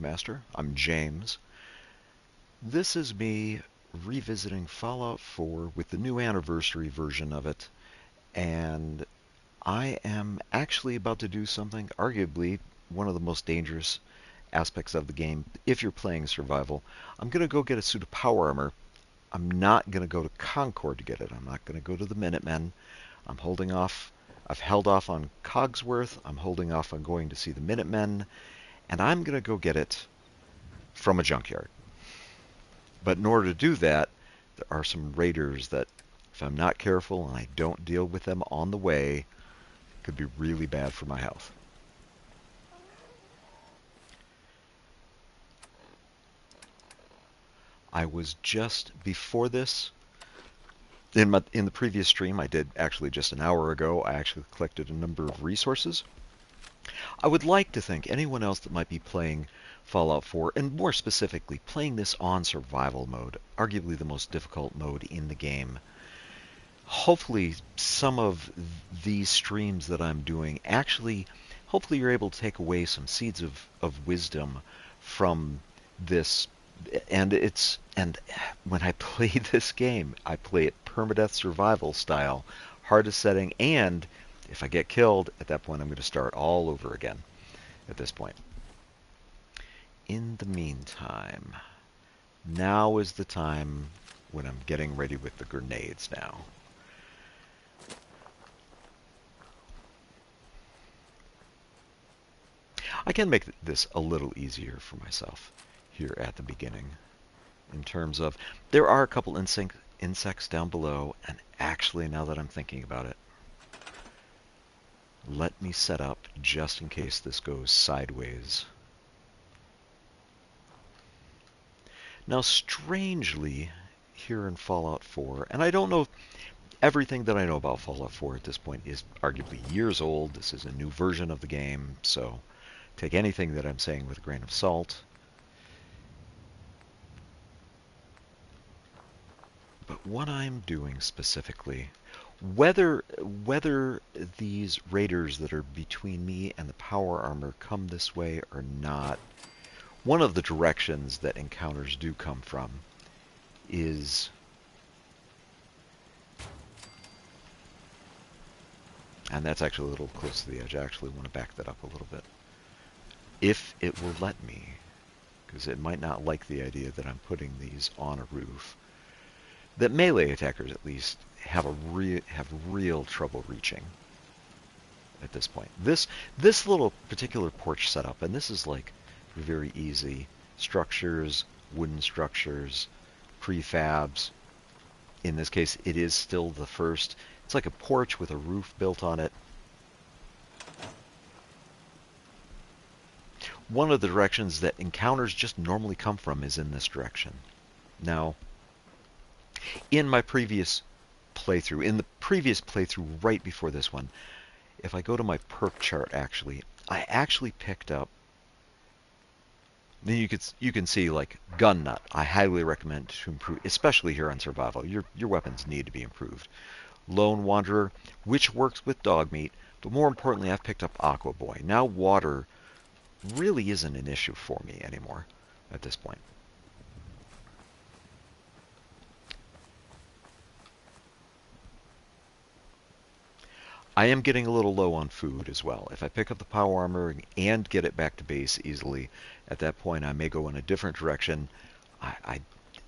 Master. I'm James. This is me revisiting Fallout 4 with the new anniversary version of it, and I am actually about to do something, arguably one of the most dangerous aspects of the game if you're playing survival. I'm going to go get a suit of power armor. I'm not going to go to Concord to get it. I'm not going to go to the Minutemen. I'm holding off. I've held off on Cogsworth. I'm holding off on going to see the Minutemen, and I'm going to go get it from a junkyard. But in order to do that, there are some raiders that, if I'm not careful and I don't deal with them on the way, could be really bad for my health. I was just before this, in the previous stream I did actually just an hour ago, I actually collected a number of resources. I would like to think anyone else that might be playing Fallout 4, and more specifically playing this on survival mode, arguably the most difficult mode in the game. Hopefully some of these streams that I'm doing actually, hopefully you're able to take away some seeds of wisdom from this. And when I play this game, I play it permadeath survival style, hardest setting, and if I get killed, at that point I'm going to start all over again at this point. In the meantime, now is the time when I'm getting ready with the grenades now. I can make this a little easier for myself here at the beginning in terms of there are a couple insects down below, and actually now that I'm thinking about it, let me set up just in case this goes sideways. Now strangely, here in Fallout 4, and I don't know, everything that I know about Fallout 4 at this point is arguably years old. This is a new version of the game, so take anything that I'm saying with a grain of salt. But what I'm doing specifically, whether these raiders that are between me and the power armor come this way or not, one of the directions that encounters do come from is and that's actually a little close to the edge. I actually want to back that up a little bit. If it will let me, because it might not like the idea that I'm putting these on a roof, that melee attackers at least have real trouble reaching at this point. This little particular porch setup, and this is like very easy. Structures, wooden structures, prefabs. In this case, it is still the first. It's like a porch with a roof built on it. One of the directions that encounters just normally come from is in this direction. Now, in my previous playthrough right before this one, if I go to my perk chart I actually picked up, then you can see like gun nut. I highly recommend to improve, especially here on survival. Your weapons need to be improved. Lone Wanderer, which works with dog meat, but more importantly, I've picked up Aqua Boy. Now water really isn't an issue for me anymore at this point. I am getting a little low on food as well. If I pick up the power armor and get it back to base easily, at that point I may go in a different direction.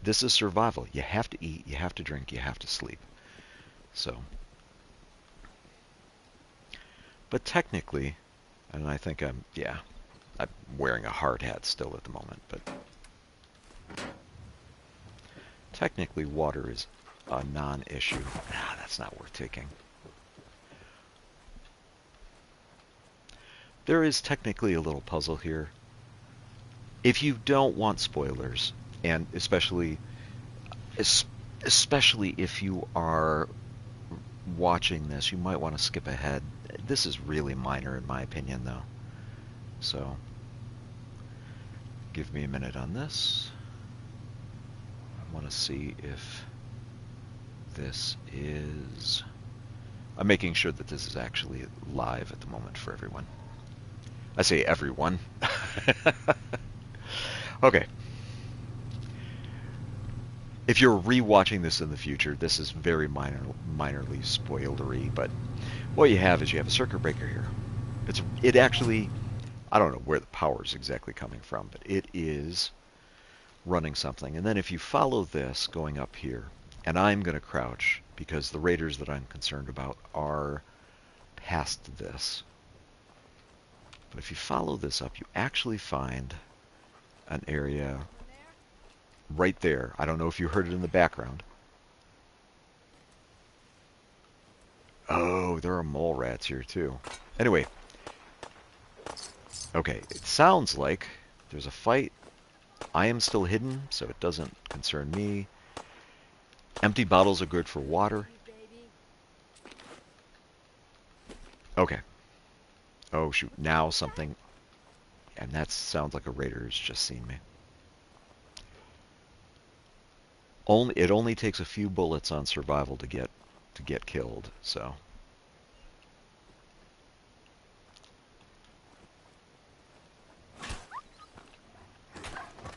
This is survival. You have to eat, you have to drink, you have to sleep. So, but technically, and I think I'm wearing a hard hat still at the moment, but technically water is a non-issue. That's not worth taking. There is technically a little puzzle here. If you don't want spoilers, and especially if you are watching this, you might want to skip ahead. This is really minor in my opinion, though. So, give me a minute on this. I want to see if this is... I'm making sure that this is actually live at the moment for everyone. I say everyone. Okay. If you're rewatching this in the future, this is very minorly spoilery, but what you have is you have a circuit breaker here. It actually, I don't know where the power is exactly coming from, but it is running something. And then if you follow this going up here, and I'm going to crouch because the raiders that I'm concerned about are past this. But if you follow this up, you actually find an area right there. I don't know if you heard it in the background. Oh, there are mole rats here too. Anyway, okay, it sounds like there's a fight. I am still hidden, so it doesn't concern me. Empty bottles are good for water. Okay. Oh, shoot. Now something... And that sounds like a raider's just seen me. It only takes a few bullets on survival to get killed, so...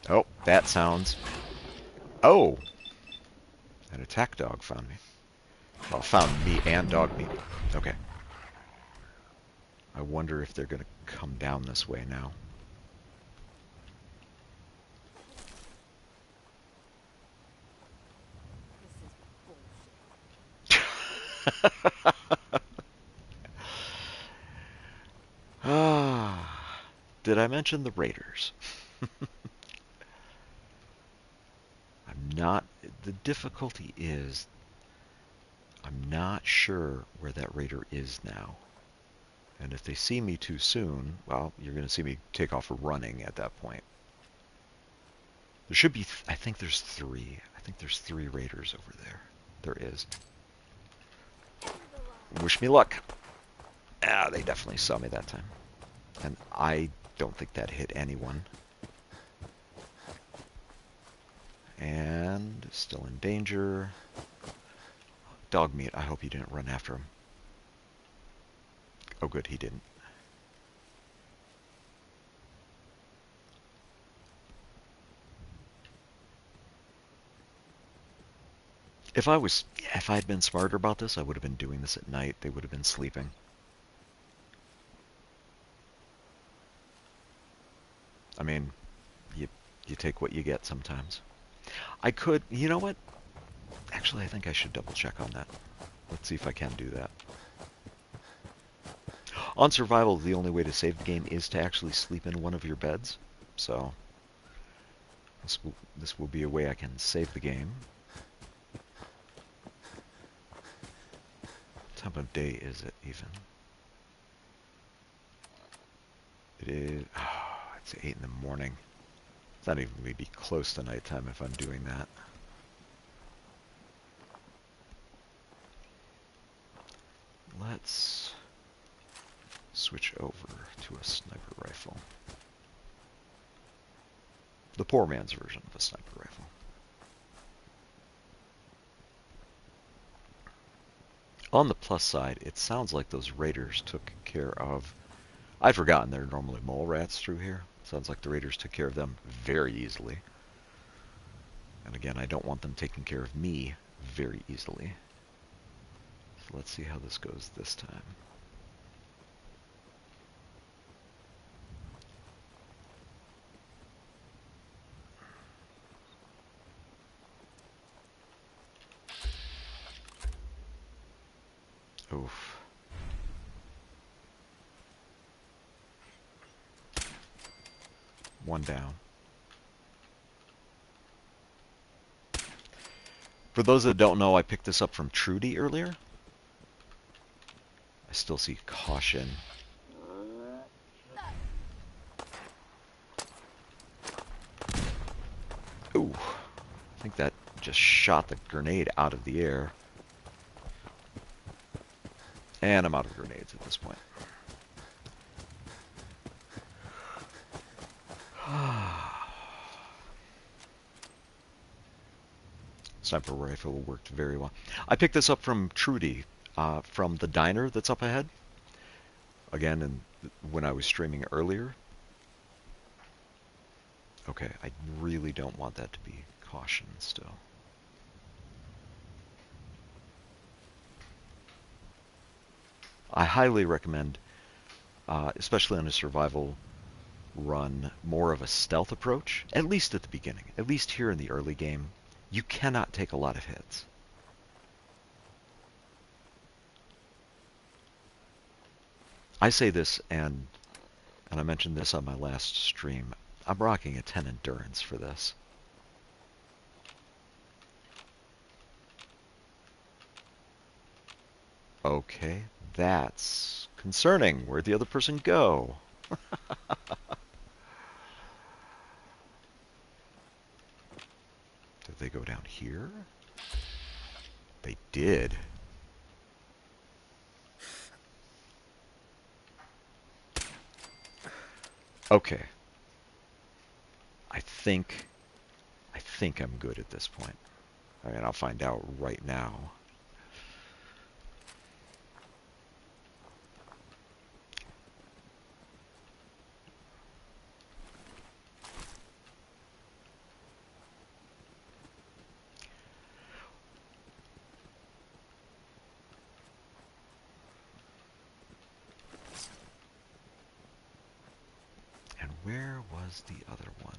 Oh, that sounds... Oh! An attack dog found me. Well, found me and dog meat. Okay. I wonder if they're going to come down this way now. Ah, did I mention the raiders? I'm not... The difficulty is I'm not sure where that raider is now. And if they see me too soon, well, you're going to see me take off running at that point. There should be, I think there's three. I think there's three raiders over there. There is. Wish me luck. Ah, they definitely saw me that time. And I don't think that hit anyone. And still in danger. Dog meat, I hope you didn't run after him. Oh good, he didn't. If I'd been smarter about this, I would have been doing this at night. They would have been sleeping. I mean, you take what you get sometimes. I could, you know what? Actually, I think I should double check on that. Let's see if I can do that. On survival, the only way to save the game is to actually sleep in one of your beds. So, this will be a way I can save the game. What time of day is it, even? It is... Oh, it's 8 in the morning. It's not even going to be close to nighttime if I'm doing that. Let's switch over to a sniper rifle. The poor man's version of a sniper rifle. On the plus side, it sounds like those raiders took care of... I'd forgotten there are normally mole rats through here. Sounds like the raiders took care of them very easily. And again, I don't want them taking care of me very easily. So let's see how this goes this time. Oof. One down. For those that don't know, I picked this up from Trudy earlier. I still see caution. Ooh. I think that just shot the grenade out of the air. And I'm out of grenades at this point. Sniper rifle worked very well. I picked this up from Trudy, from the diner that's up ahead. Again, when I was streaming earlier. Okay, I really don't want that to be caution still. I highly recommend, especially on a survival run, more of a stealth approach, at least at the beginning, at least here in the early game. You cannot take a lot of hits. I say this, and I mentioned this on my last stream, I'm rocking a 10 endurance for this. Okay, that's concerning. Where'd the other person go? Did they go down here? They did. Okay. I think I'm good at this point. I mean, I'll find out right now. And where was the other one?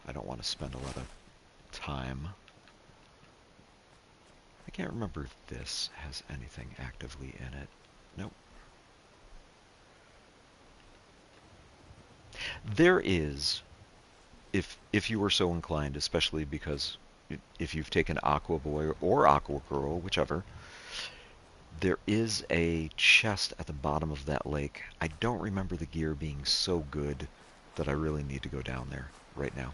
I don't want to spend a lot of time. I can't remember if this has anything actively in it. Nope. There is, if you were so inclined, especially because if you've taken Aqua Boy or Aqua Girl, whichever, there is a chest at the bottom of that lake. I don't remember the gear being so good that I really need to go down there right now.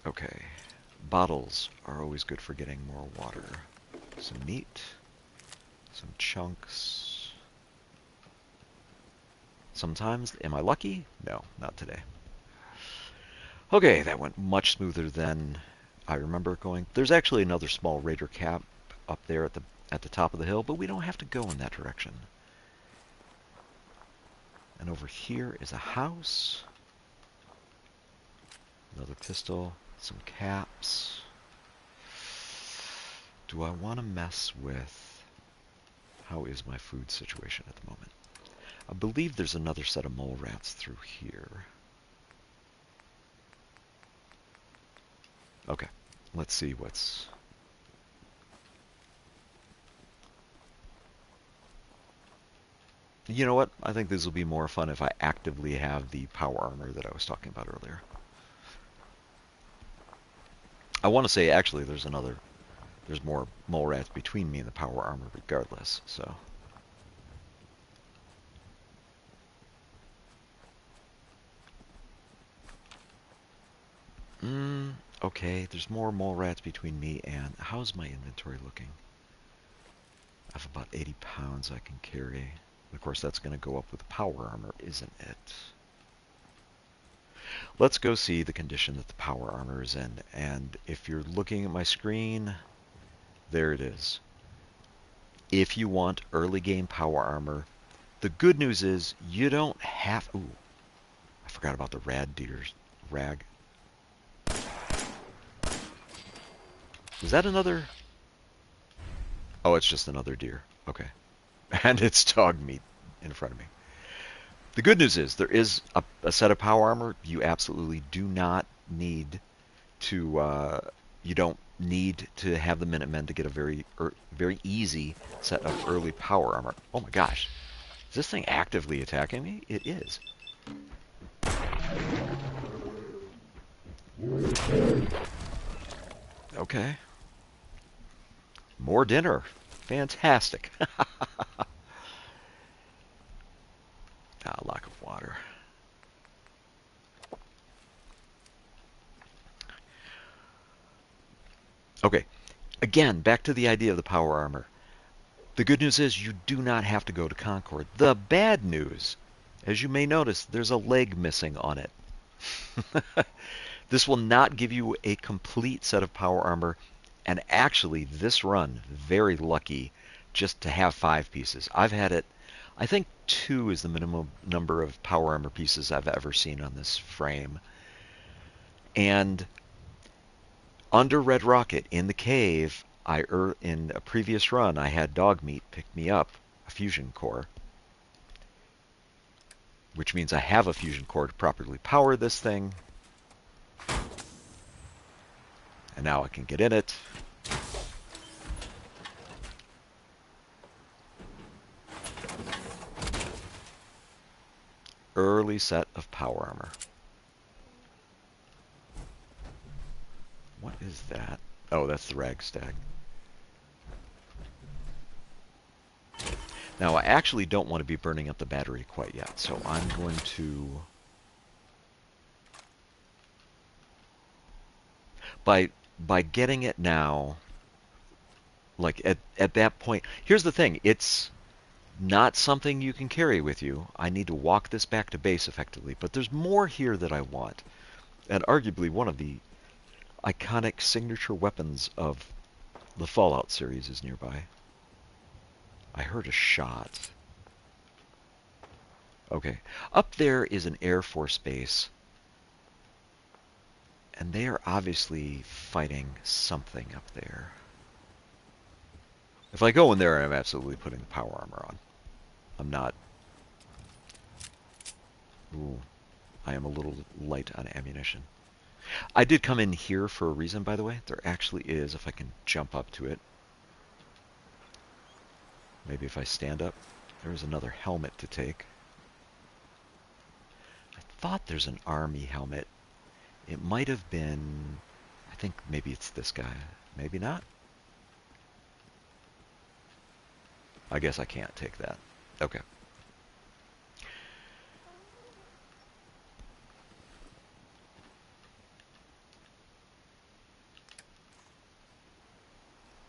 Okay, bottles are always good for getting more water. Some meat, some chunks. Sometimes, am I lucky? No, not today. Okay, that went much smoother than I remember it going. There's actually another small raider camp up there at the top of the hill, but we don't have to go in that direction. And over here is a house. Another pistol, some caps. Do I want to mess with... How is my food situation at the moment? I believe there's another set of mole rats through here. Okay, let's see what's... You know what? I think this will be more fun if I actively have the power armor that I was talking about earlier. I want to say, actually, there's more mole rats between me and the power armor regardless, so... Okay, there's more mole rats between me and... How's my inventory looking? I have about 80 pounds I can carry. Of course, that's going to go up with the power armor, isn't it? Let's go see the condition that the power armor is in. And if you're looking at my screen, there it is. If you want early game power armor, the good news is you don't have... Ooh, I forgot about the rad deer's rag. Is that another? Oh, it's just another deer. Okay. And it's dog meat in front of me. The good news is there is a set of power armor. You absolutely do not need to, you don't need to have the Minutemen to get a very easy set of early power armor. Oh my gosh. Is this thing actively attacking me? It is. Okay. More dinner. Fantastic. Lack of water. Okay. Again, back to the idea of the power armor. The good news is you do not have to go to Concord. The bad news, as you may notice, there's a leg missing on it. This will not give you a complete set of power armor, and actually this run, very lucky just to have 5 pieces. I've had it, I think 2 is the minimum number of power armor pieces I've ever seen on this frame. And under Red Rocket, in the cave, in a previous run, I had Dogmeat pick me up a fusion core, which means I have a fusion core to properly power this thing. And now I can get in it. Early set of power armor. What is that? Oh, that's the Ragstag. Now, I actually don't want to be burning up the battery quite yet, so I'm going to... By getting it now, like at that point... Here's the thing, it's not something you can carry with you. I need to walk this back to base effectively, but there's more here that I want. And arguably one of the iconic signature weapons of the Fallout series is nearby. I heard a shot. Okay. Up there is an Air Force base. And they are obviously fighting something up there. If I go in there, I'm absolutely putting the power armor on. I'm not... Ooh. I am a little light on ammunition. I did come in here for a reason, by the way. There actually is, if I can jump up to it. Maybe if I stand up. There's another helmet to take. I thought there's an army helmet. It might have been... I think maybe it's this guy. Maybe not. I guess I can't take that. Okay.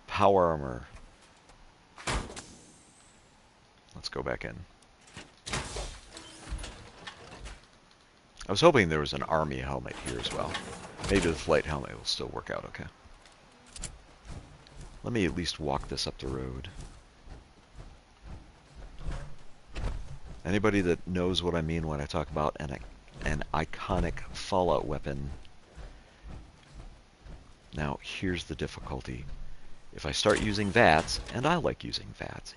Power armor. Let's go back in. I was hoping there was an army helmet here as well. Maybe the flight helmet will still work out okay. Let me at least walk this up the road. Anybody that knows what I mean when I talk about an iconic Fallout weapon. Now, here's the difficulty. If I start using VATS, and I like using VATS,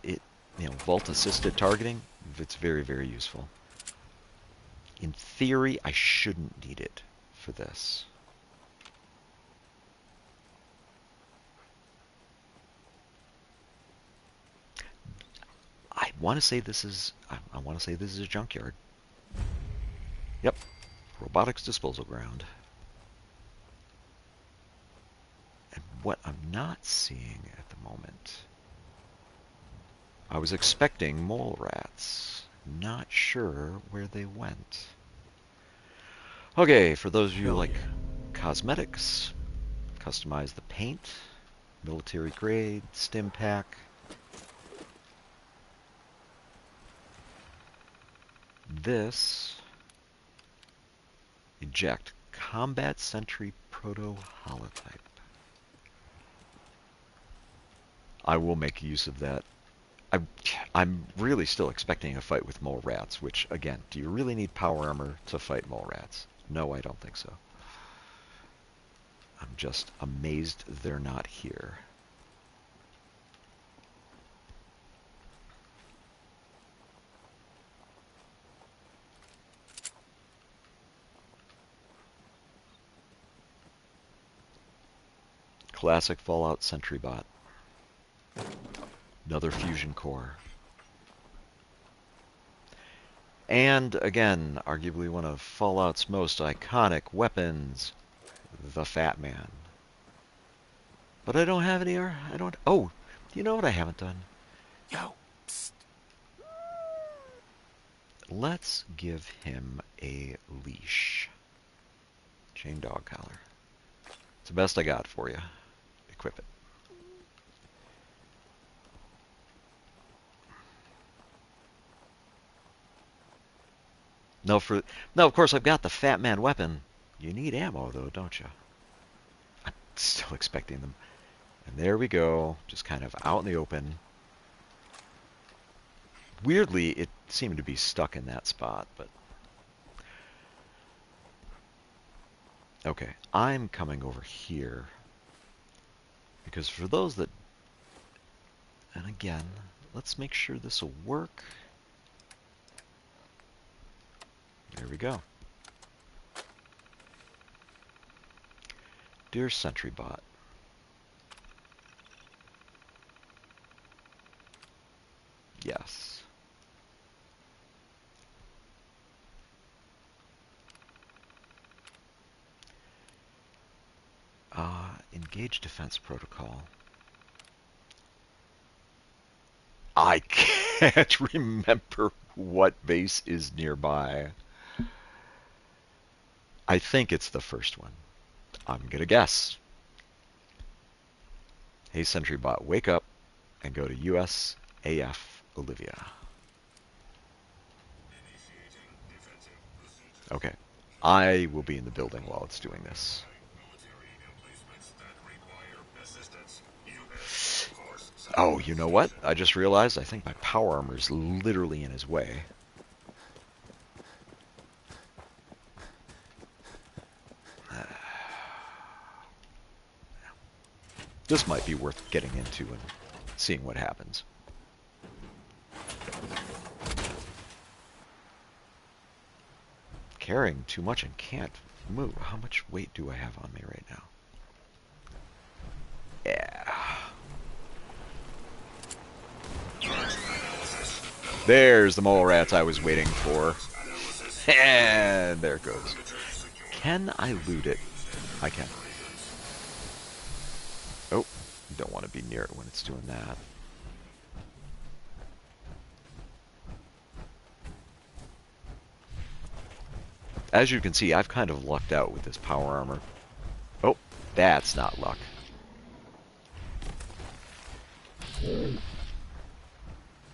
vault-assisted targeting, it's very, very useful. In theory, I shouldn't need it for this. I want to say this is a junkyard. Yep. Robotics disposal ground. And what I'm not seeing at the moment... I was expecting mole rats. Not sure where they went. Okay, for those of you who like cosmetics, customize the paint, military grade, stim pack. This, eject, combat sentry proto holotype. I will make use of that. I'm really still expecting a fight with mole rats, which, again, do you really need power armor to fight mole rats? No, I don't think so. I'm just amazed they're not here. Classic Fallout Sentry Bot. Another fusion core. And, again, arguably one of Fallout's most iconic weapons, the Fat Man. But I don't have any, oh, do you know what I haven't done? Yo, psst. Let's give him a leash. Chain dog collar. It's the best I got for you. Equip it. No, of course I've got the Fat Man weapon. You need ammo, though, don't you? I'm still expecting them. And there we go, just kind of out in the open. Weirdly, it seemed to be stuck in that spot, but... Okay, I'm coming over here. Because for those that... And again, let's make sure this will work. There we go. Dear SentryBot. Yes. Engage defense protocol. I can't remember what base is nearby. I think it's the first one. I'm gonna guess. Hey SentryBot, wake up and go to USAF Olivia. Okay. I will be in the building while it's doing this. Oh, you know what? I just realized I think my power armor is literally in his way. This might be worth getting into and seeing what happens. Carrying too much and can't move. How much weight do I have on me right now? Yeah. There's the mole rats I was waiting for. And there it goes. Can I loot it? I can. Oh, you don't want to be near it when it's doing that. As you can see, I've kind of lucked out with this power armor. Oh, that's not luck.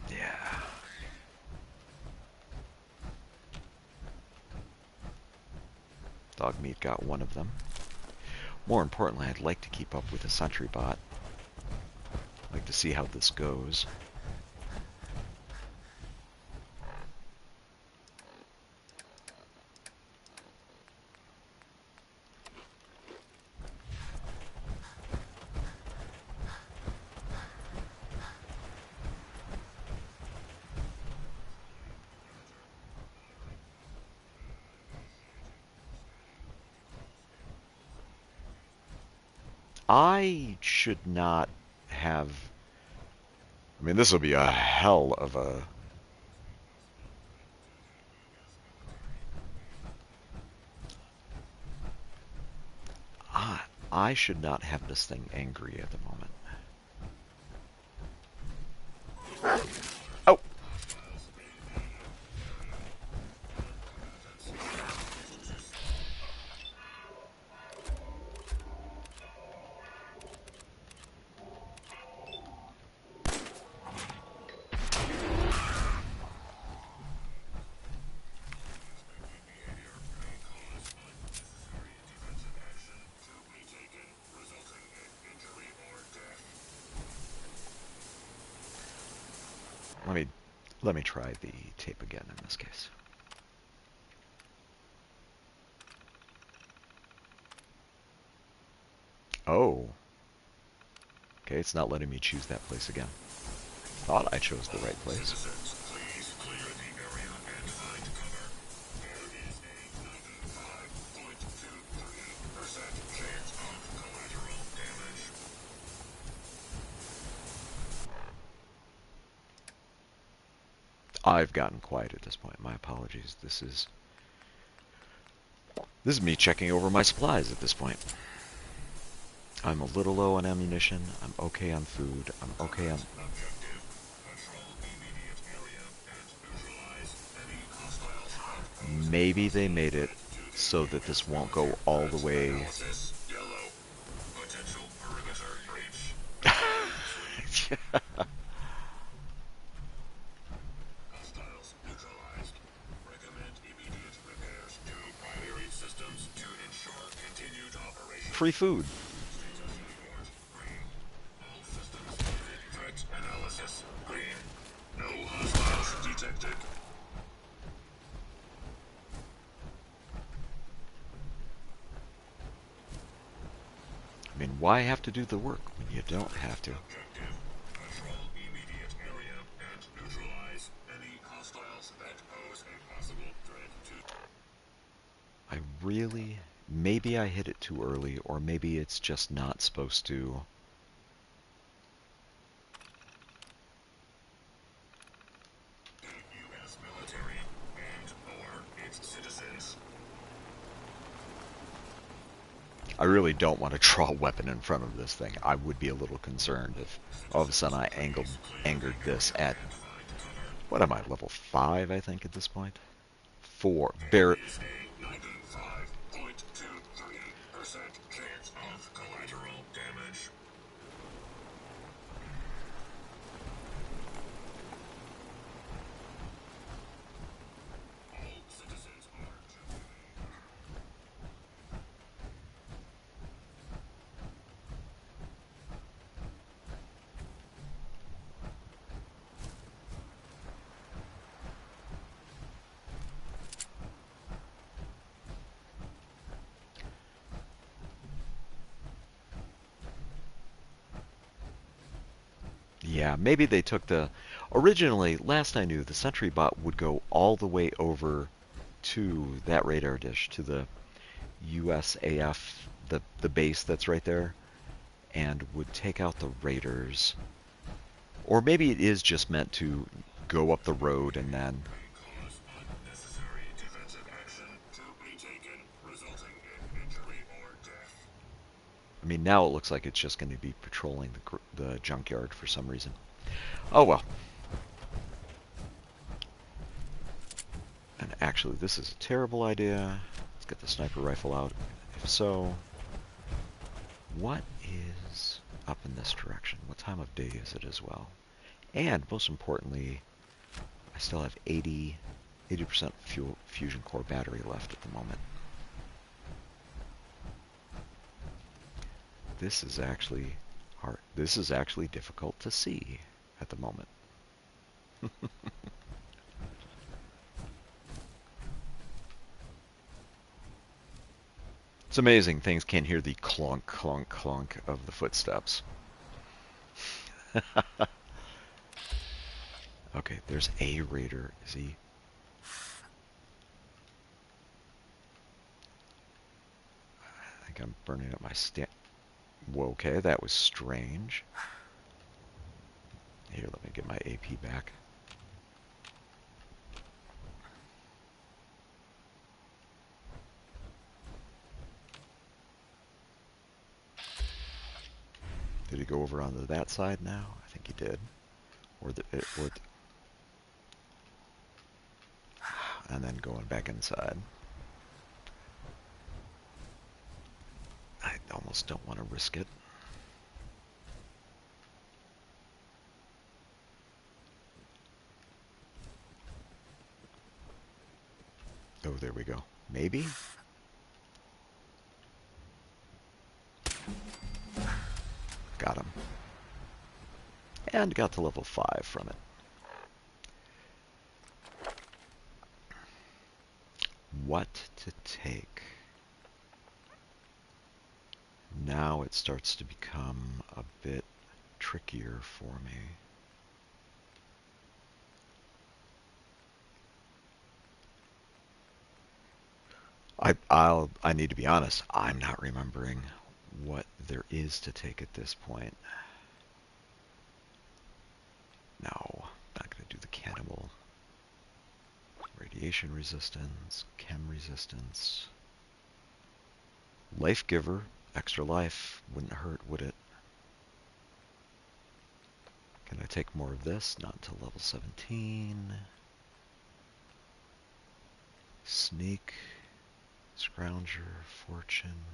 Yeah. Dog meat got one of them. More importantly, I'd like to keep up with the SentryBot. I'd like to see how this goes. I should not have... I mean, this will be a hell of a... I should not have this thing angry at the moment. Oh! Let me try the tape again in this case. Oh. Okay, it's not letting me choose that place again. Thought I chose the right place. I've gotten quiet at this point. My apologies. This is me checking over my supplies at this point. I'm a little low on ammunition. I'm okay on food. I'm okay on... Maybe they made it so that this won't go all the way... free food. Status report. Green. All systems green. Threat analysis. Green. No hostiles detected. I mean, why have to do the work when you don't have to? Objective. Patrol immediate area and neutralize any hostiles that pose a possible threat to. I really, maybe I hit it too early, or maybe it's just not supposed to. U.S. military and/or its citizens. I really don't want to draw a weapon in front of this thing. I would be a little concerned if all of a sudden I angered this at, what am I, level 5, I think, at this point? 4. There is a 95.23% chance of collateral damage. All citizens are to Yeah, maybe they took the... Originally, last I knew, the Sentry Bot would go all the way over to that radar dish, to the USAF, the base that's right there, and would take out the raiders. Or maybe it is just meant to go up the road and then... cause unnecessary defensive action to be taken, resulting in injury or death. I mean, now it looks like it's just going to be patrolling the junkyard for some reason. Oh well. And actually, this is a terrible idea. Let's get the sniper rifle out. If so, what is up in this direction? What time of day is it as well? And most importantly, I still have 80% fusion core battery left at the moment. This is actually hard. This is actually difficult to see at the moment. It's amazing things can't hear the clunk, clunk, clunk of the footsteps. Okay, there's a raider. Is he? I think I'm burning up my Whoa, okay, that was strange. Here, let me get my AP back. Did he go over onto that side now? I think he did. And then going back inside. I almost don't want to risk it. Oh, there we go. Maybe? Got him. And got to level 5 from it. What to take? Now it starts to become a bit trickier for me. I need to be honest, I'm not remembering what there is to take at this point. No, not going to do the cannibal. Radiation resistance, chem resistance. Life giver, extra life, wouldn't hurt, would it? Can I take more of this? Not until level 17. Sneak, Scrounger, Fortune.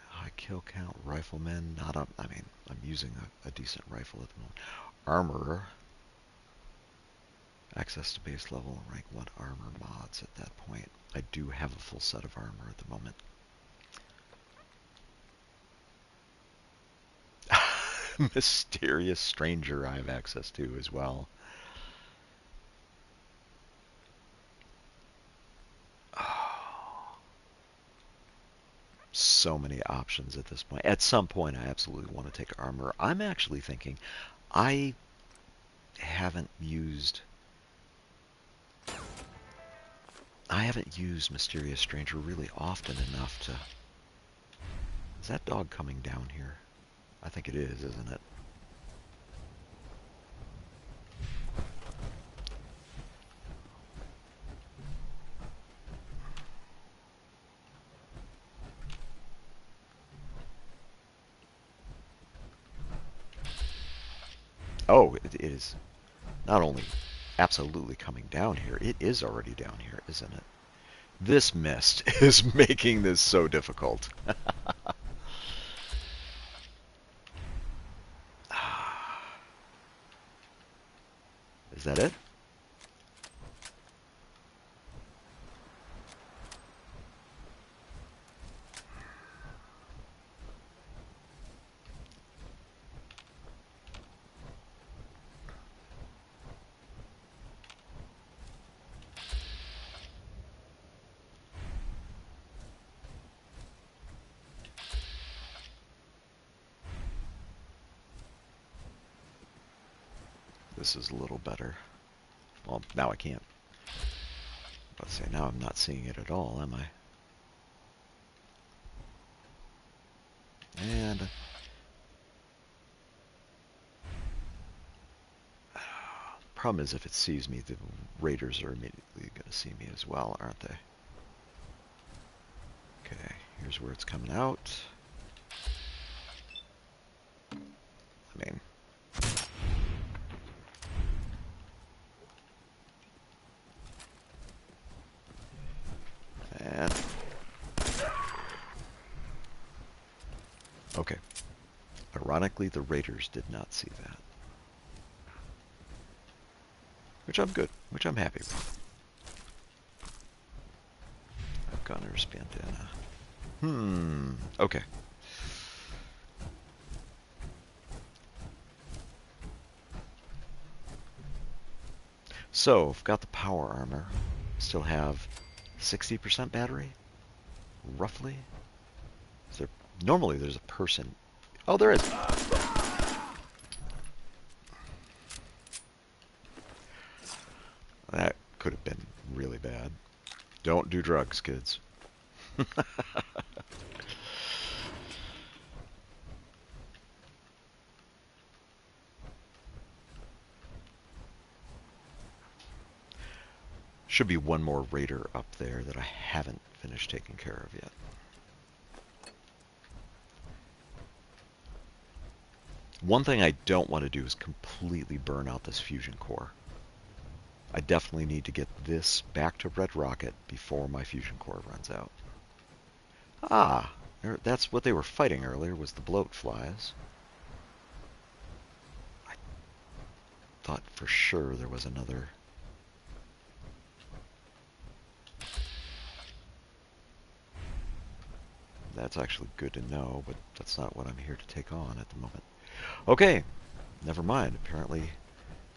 High kill count, Rifleman, not up. I mean, I'm using a decent rifle at the moment. Armorer. Access to base level, rank 1 armor mods at that point. I do have a full set of armor at the moment. Mysterious stranger I have access to as well. Oh, so many options at this point. At some point, I absolutely want to take armor. I'm actually thinking I haven't used Mysterious Stranger really often enough to... Is that dog coming down here? I think it is, isn't it? Oh, it is not only absolutely coming down here, it is already down here, isn't it? This mist is making this so difficult. Is that it? This is a little better. Well, now I can't. Let's say now I'm not seeing it at all, am I? And problem is if it sees me, the raiders are immediately going to see me as well, aren't they? Okay, here's where it's coming out. I mean, and okay. Ironically, the raiders did not see that, which I'm good, which I'm happy with. Gunner's bandana. Okay. So, I've got the power armor. Still have 60% battery, roughly. Is there, normally there's a person. Oh, there is. That could have been really bad. Don't do drugs, kids. Should be one more raider up there that I haven't finished taking care of yet. One thing I don't want to do is completely burn out this fusion core. I definitely need to get this back to Red Rocket before my fusion core runs out. Ah, that's what they were fighting earlier, was the bloat flies. I thought for sure there was another... That's actually good to know, but that's not what I'm here to take on at the moment. Okay, never mind. Apparently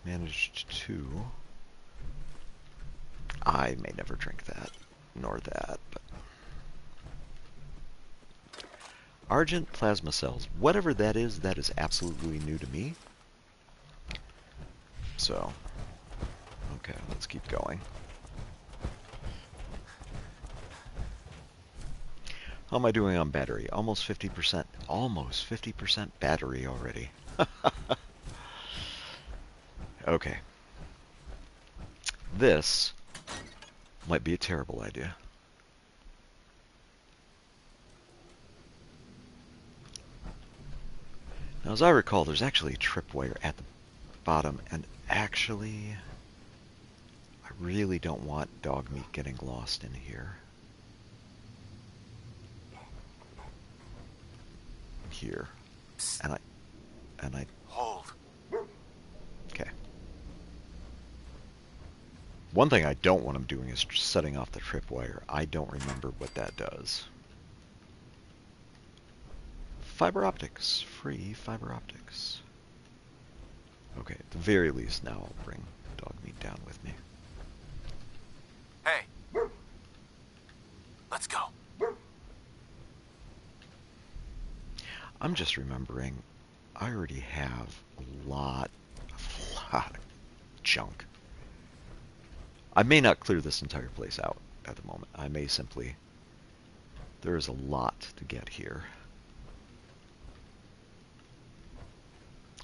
managed to... I may never drink that, nor that, but... Argent plasma cells. Whatever that is absolutely new to me. So, okay, let's keep going. How am I doing on battery? Almost 50%. Almost 50% battery already. Okay. This might be a terrible idea. Now, as I recall, there's actually a tripwire at the bottom, and actually, I really don't want dog meat getting lost in here. Here. And I... Hold. Okay. One thing I don't want them doing is setting off the tripwire. I don't remember what that does. Fiber optics. Free fiber optics. Okay, at the very least, now I'll bring dog meat down with me. Hey. Let's go. I'm just remembering I already have a lot of junk. I may not clear this entire place out at the moment. I may simply... There is a lot to get here.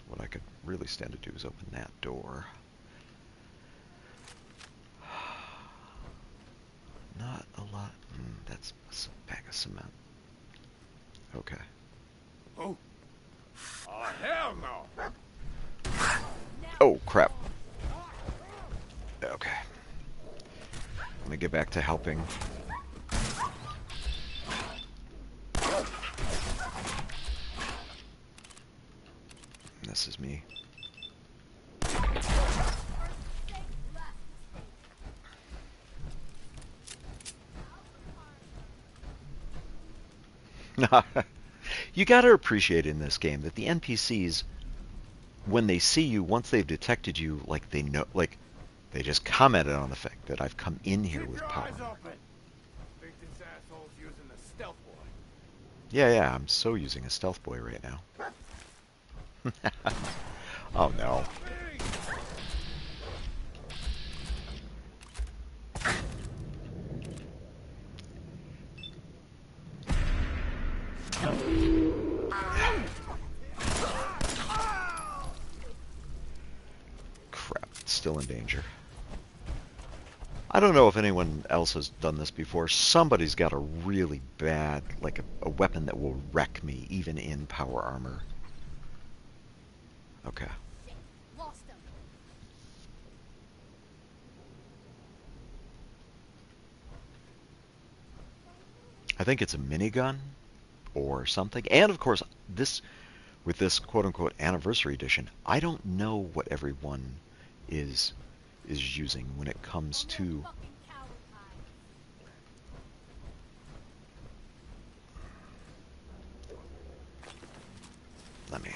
What I could really stand to do is open that door. Not a lot. That's a bag of cement. Okay. Oh. Oh, hell no. Oh, crap. Okay. Let me get back to helping. This is me. You gotta appreciate in this game that the NPCs, when they see you, once they've detected you, like they know, like they just commented on the fact that I've come in here with power. Think this asshole's using the stealth boy. Yeah, I'm so using a stealth boy right now. Oh no. Crap, still in danger. I don't know if anyone else has done this before. Somebody's got a really bad, like a weapon that will wreck me, even in power armor. Okay. Lost him. I think it's a minigun or something. And of course, this with this quote-unquote anniversary edition, I don't know what everyone is using when it comes to... I mean,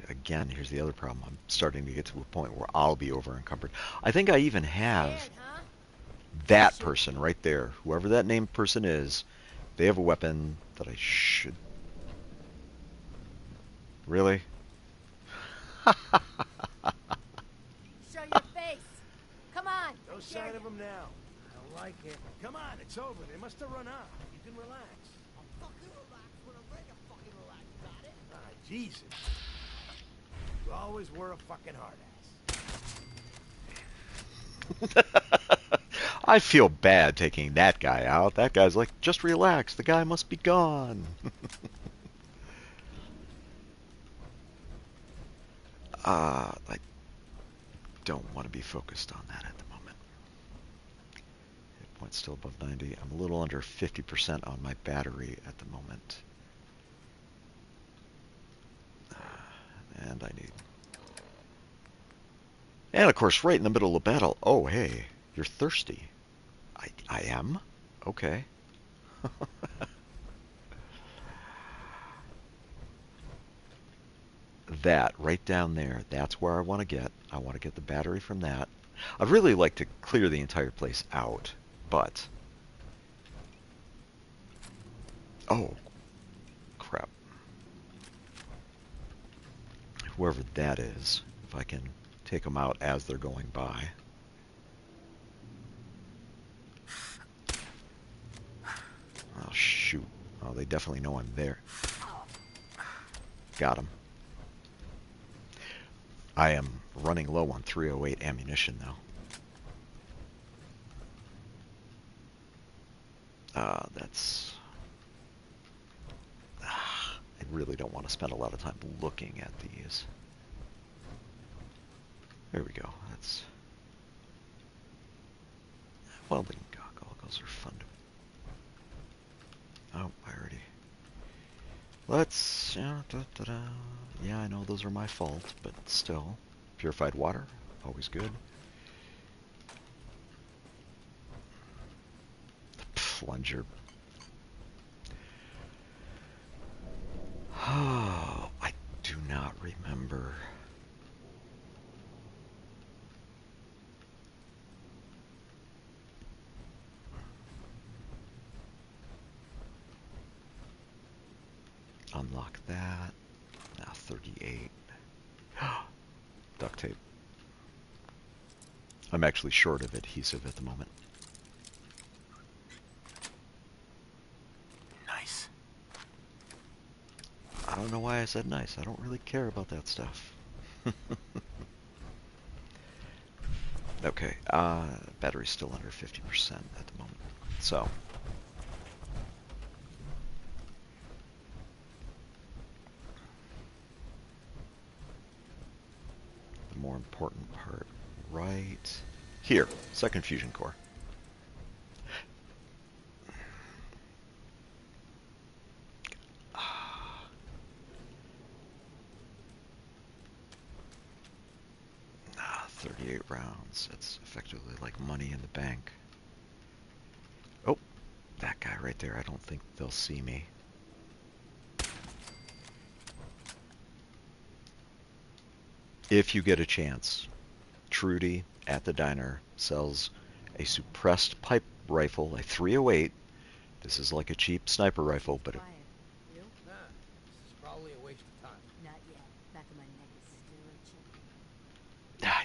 again, here's the other problem. I'm starting to get to a point where I'll be over-encumbered. I think I even have that person right there, whoever that named person is. They have a weapon that I should... Really? Show your face. Come on. No sign of him now. I don't like it. Come on, it's over. They must have run out. You can relax. I'll fucking relax when I'm ready to fucking relax. Got it? Ah, Jesus. You always were a fucking hard ass. I feel bad taking that guy out. That guy's like, just relax. The guy must be gone. I don't want to be focused on that at the moment. Hit point still above 90. I'm a little under 50% on my battery at the moment. And I need... And of course, right in the middle of battle. Oh, hey, you're thirsty. I am? Okay. That right down there, that's where I want to get. I want to get the battery from that. I'd really like to clear the entire place out, but... Oh, crap. Whoever that is, if I can take them out as they're going by. Oh, shoot. Oh, they definitely know I'm there. Got him. I am running low on 308 ammunition, though. That's... I really don't want to spend a lot of time looking at these. There we go. That's... Welding goggles are fun to... Oh, I already... Let's... Yeah, yeah, I know those are my fault, but still. Purified water, always good. plunger. Oh, I do not remember. Unlock that. Now 38. Duct tape. I'm actually short of adhesive at the moment. Nice. I don't know why I said nice. I don't really care about that stuff. Okay, battery's still under 50% at the moment. So, the more important part right here, second fusion core. Ah, 38 rounds. That's effectively like money in the bank. Oh, that guy right there. I don't think they'll see me. If you get a chance, Trudy at the diner sells a suppressed pipe rifle, a 308. This is like a cheap sniper rifle, but You? Nah, this is probably a waste of time. Not yet. Back of my neck is still itching.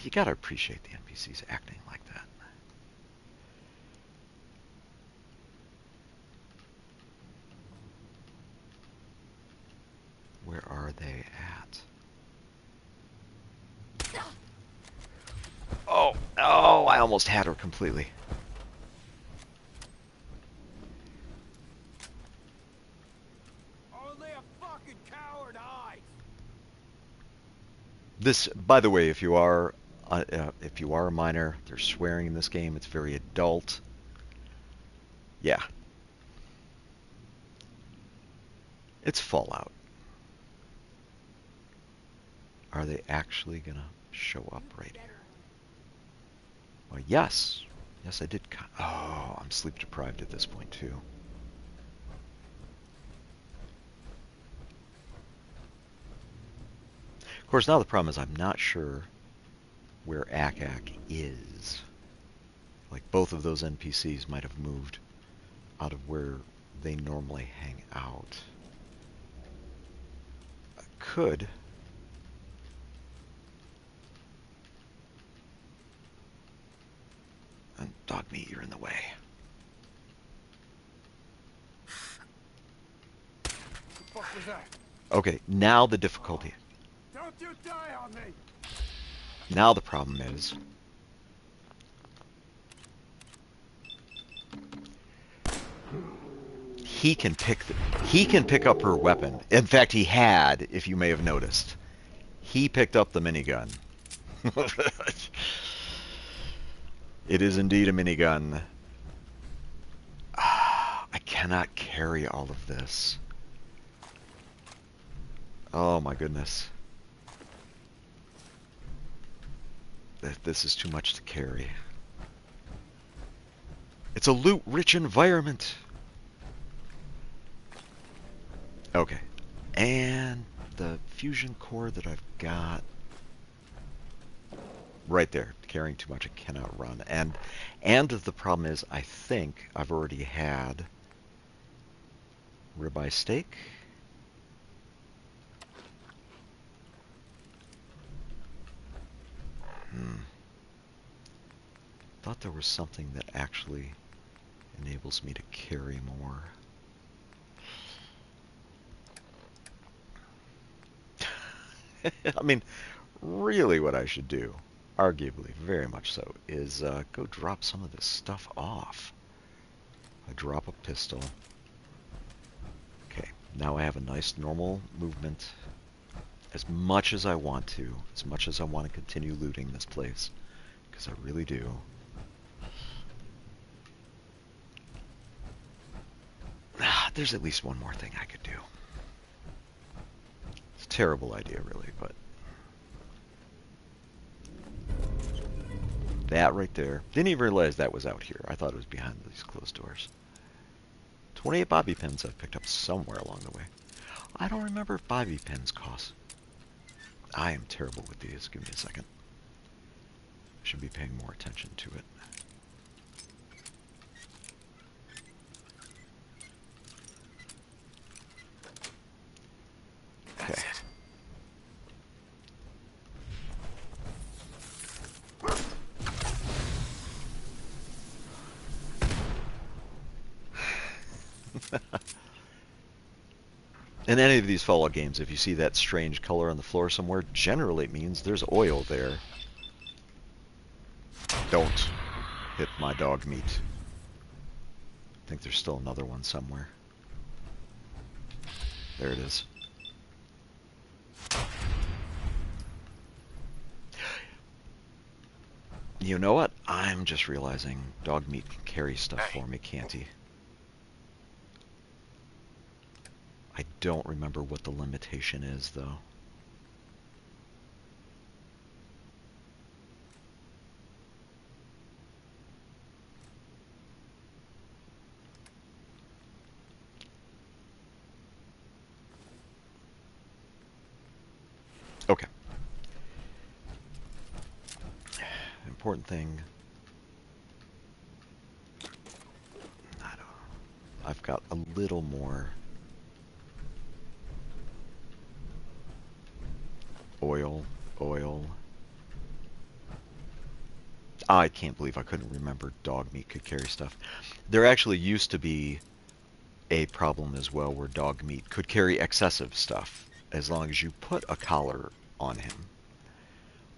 you gotta appreciate the NPCs acting like that. Where are they at? Oh, oh, I almost had her completely. Only a fucking coward hides. This, by the way, if you are a minor, there's swearing in this game. It's very adult. Yeah, it's Fallout. Are they actually gonna show up right here? Well, yes. Yes, I did. Oh, I'm sleep deprived at this point, too. Of course, now the problem is I'm not sure where Ak is. Like, both of those NPCs might have moved out of where they normally hang out. I could. And dog meat, you're in the way. What the fuck was that? Okay, now the difficulty. Don't you die on me! Now the problem is he can pick up her weapon. In fact, he had, if you may have noticed. He picked up the minigun. It is indeed a minigun. I cannot carry all of this. Oh my goodness. This is too much to carry. It's a loot-rich environment. Okay. And the fusion core that I've got right there, carrying too much, I cannot run. And the problem is, I think I've already had ribeye steak. Thought there was something that actually enables me to carry more. I mean, really what I should do, arguably, very much so, is go drop some of this stuff off. I drop a pistol. Okay, now I have a nice normal movement. As much as I want to, as much as I want to continue looting this place, because I really do. There's at least one more thing I could do. It's a terrible idea, really, but... that right there. Didn't even realize that was out here. I thought it was behind these closed doors. 28 bobby pins I've picked up somewhere along the way. I don't remember if bobby pins cost. I am terrible with these. Give me a second. Should be paying more attention to it. Okay. That's it. In any of these Fallout games, if you see that strange color on the floor somewhere, generally it means there's oil there. Don't hit my dog meat. I think there's still another one somewhere. There it is. You know what? I'm just realizing dog meat can carry stuff Hey. for me, can't he? I don't remember what the limitation is, though. Okay. Important thing. I've got a little more oil. I can't believe I couldn't remember dog meat could carry stuff. There actually used to be a problem as well where dog meat could carry excessive stuff as long as you put a collar on him.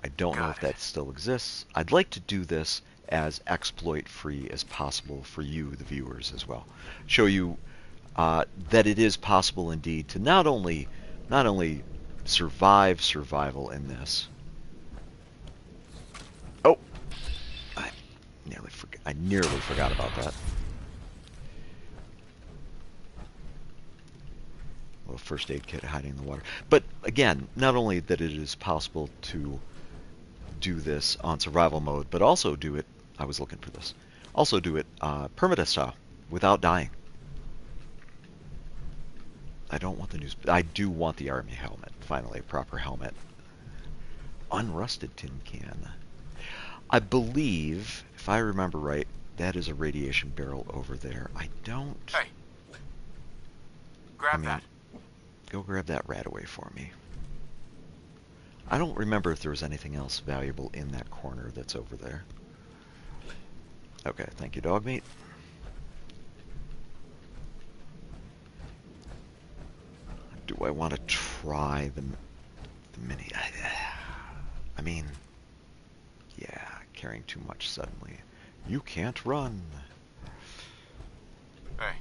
I don't know if that still exists. I'd like to do this as exploit-free as possible for you, the viewers, as well. Show you that it is possible indeed to not only survive survival in this. Oh, I nearly forgot about that. A little first aid kit hiding in the water. But again, not only that it is possible to do this on survival mode, but also do it, I was looking for this, also do it permadeath style, without dying. I don't want the news, I do want the army helmet, finally, a proper helmet. Unrusted tin can. I believe, if I remember right, that is a radiation barrel over there. I don't... Hey. Grab that. Go grab that rat away for me. I don't remember if there was anything else valuable in that corner that's over there. Okay, thank you, dog meat. Do I want to try the mini? I mean, yeah, carrying too much suddenly. You can't run. Hey.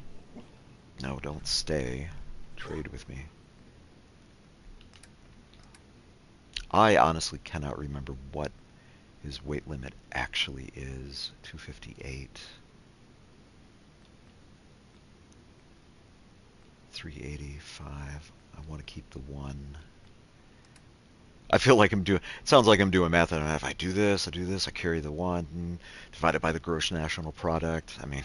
No, don't stay. Trade with me. I honestly cannot remember what his weight limit actually is. 258. 385. I want to keep the 1. I feel like I'm doing, it sounds like I'm doing math, and if I do this, I carry the 1, divided by the gross national product. I mean,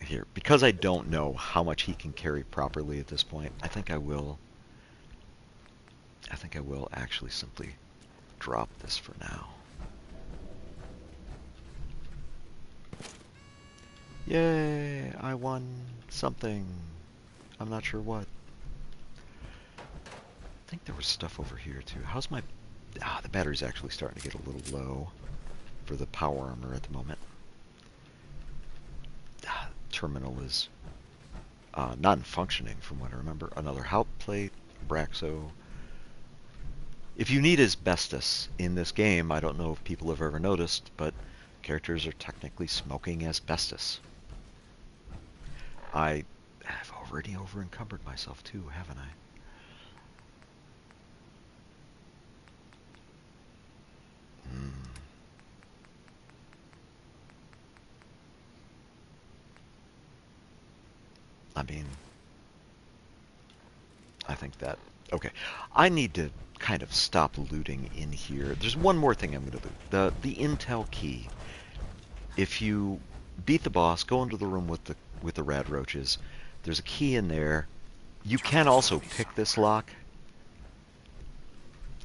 here, because I don't know how much he can carry properly at this point, I think I will actually simply drop this for now. Yay, I won something. I'm not sure what. I think there was stuff over here too. How's my... the battery's actually starting to get a little low for the power armor at the moment. Terminal is non-functioning from what I remember. Another Hout plate, Braxo. If you need asbestos in this game, I don't know if people have ever noticed, but characters are technically smoking asbestos. I have already over-encumbered myself too, haven't I? I mean, I think that... Okay, I need to kind of stop looting in here. There's one more thing I'm going to loot. The intel key. if you beat the boss, go into the room with the rad roaches. There's a key in there. You can also pick this lock.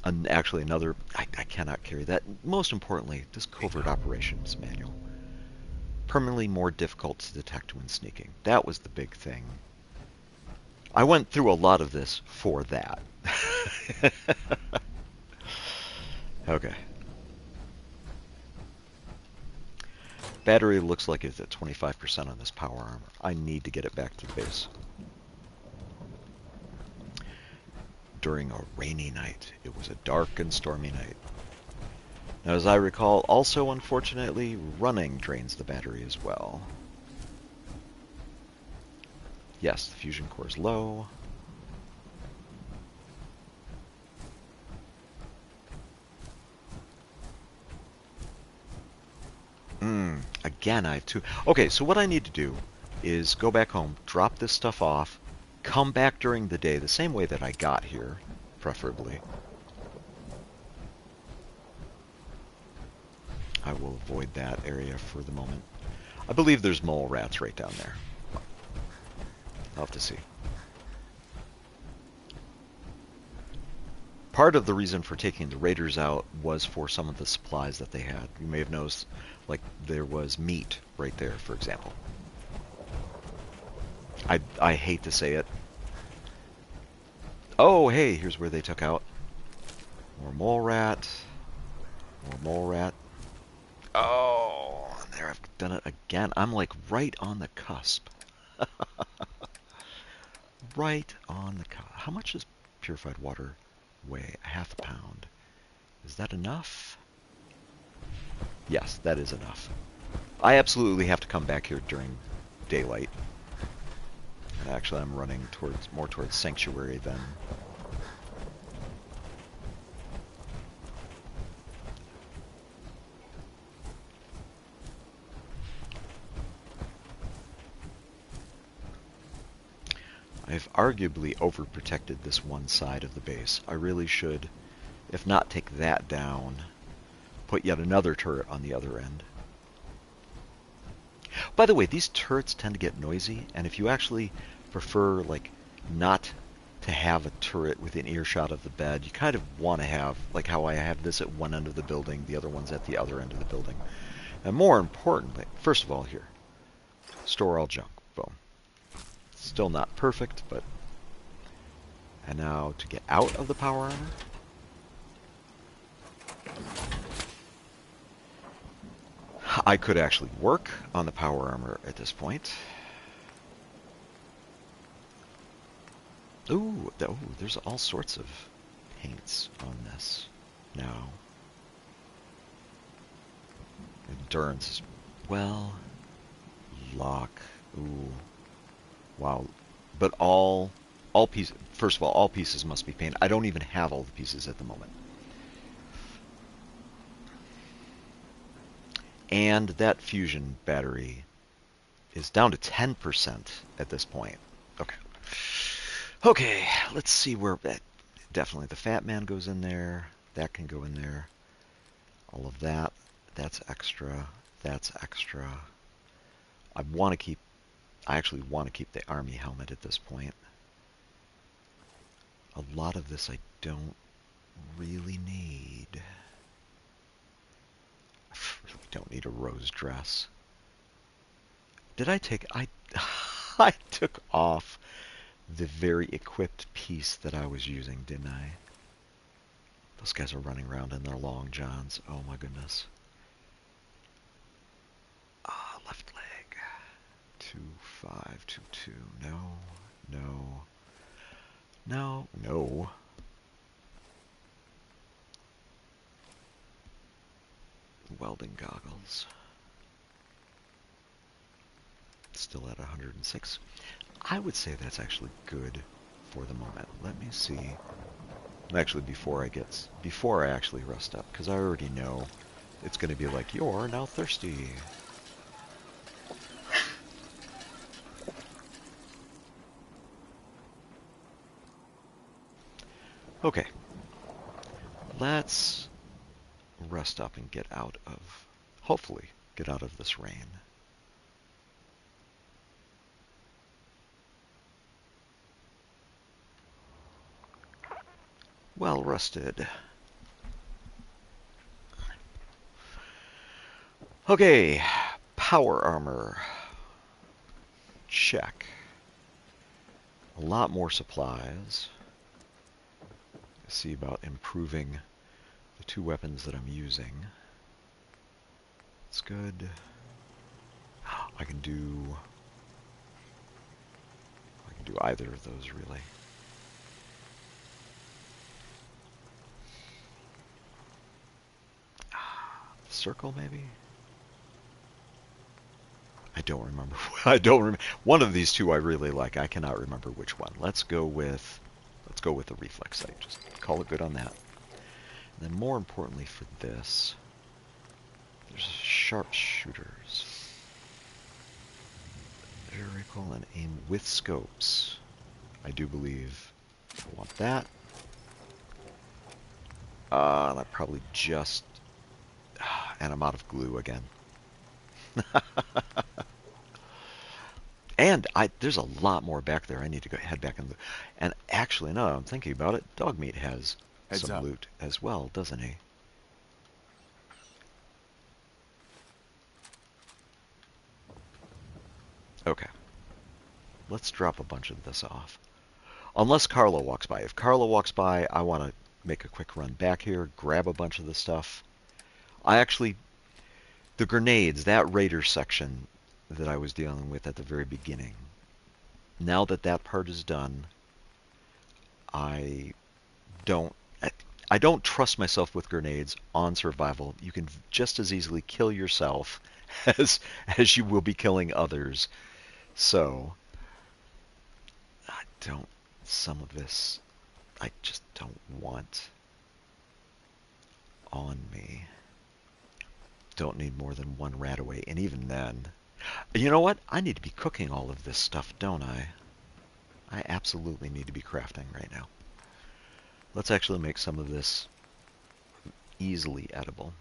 And actually, another I cannot carry that. Most importantly, this covert operations manual. Permanently more difficult to detect when sneaking. That was the big thing. I went through a lot of this for that. Okay. Battery looks like it's at 25% on this power armor. I need to get it back to the base. During a rainy night. It was a dark and stormy night. Now, as I recall, also, unfortunately, running drains the battery as well. Yes, the fusion core is low. Again, I have two. Okay, so what I need to do is go back home, drop this stuff off, come back during the day, the same way that I got here, preferably. I will avoid that area for the moment. I believe there's mole rats right down there. I'll have to see. Part of the reason for taking the raiders out was for some of the supplies that they had. You may have noticed, like, there was meat right there, for example. I hate to say it. Oh, hey, here's where they took out. More mole rat. More mole rat. Oh, there, I've done it again. I'm like right on the cusp. Right on the cusp. How much does purified water weigh? A half a pound. Is that enough? Yes, that is enough. I absolutely have to come back here during daylight. And actually, I'm running more towards Sanctuary than... I've arguably overprotected this one side of the base. I really should, if not take that down, put yet another turret on the other end. By the way, these turrets tend to get noisy, and if you actually prefer, like, not to have a turret within earshot of the bed, you kind of want to have, like how I have this at one end of the building, the other one's at the other end of the building. And more importantly, first of all here, store all junk. Boom. Still not perfect, but... And now to get out of the power armor. I could actually work on the power armor at this point. Ooh, there's all sorts of paints on this now. Endurance is, well, lock, ooh, wow. But all pieces, first of all pieces must be painted. I don't even have all the pieces at the moment. And that fusion battery is down to 10% at this point. Okay. Okay, let's see where... Definitely the Fat Man goes in there. That can go in there. All of that. That's extra. That's extra. I actually want to keep the army helmet at this point. A lot of this I don't really need. I really don't need a rose dress. Did I take... I took off the very equipped piece that I was using, didn't I? Those guys are running around in their long johns. Oh my goodness. Ah, left leg. 2522. No. No. No. No. Welding goggles. Still at 106. I would say that's actually good for the moment. Let me see. Actually, before I actually rest up, because I already know it's going to be like, you're now thirsty. Okay. Let's rest up and get out of, hopefully, get out of this rain. Well rested. Okay, power armor. Check. A lot more supplies. See about improving the two weapons that I'm using. It's good. I can do either of those really. Circle maybe? I don't remember. I don't remember. One of these two I really like. I cannot remember which one. Let's go with the reflex sight. Just call it good on that. And then more importantly for this, there's sharpshooters. Air recoil and aim with scopes. I do believe I want that. And I probably just... and I'm out of glue again. And there's a lot more back there. I need to go head back in the... And actually, no, I'm thinking about it. Dogmeat has some loot as well, doesn't he? Okay. Let's drop a bunch of this off. Unless Carla walks by. If Carla walks by, I want to make a quick run back here, grab a bunch of the stuff. The grenades, that raider section that I was dealing with at the very beginning, now that that part is done, I don't trust myself with grenades on survival. You can just as easily kill yourself as you will be killing others. So some of this I just don't want on me. Don't need more than one rat away, and even then, you know what? I need to be cooking all of this stuff, don't I? I absolutely need to be crafting right now. Let's actually make some of this easily edible.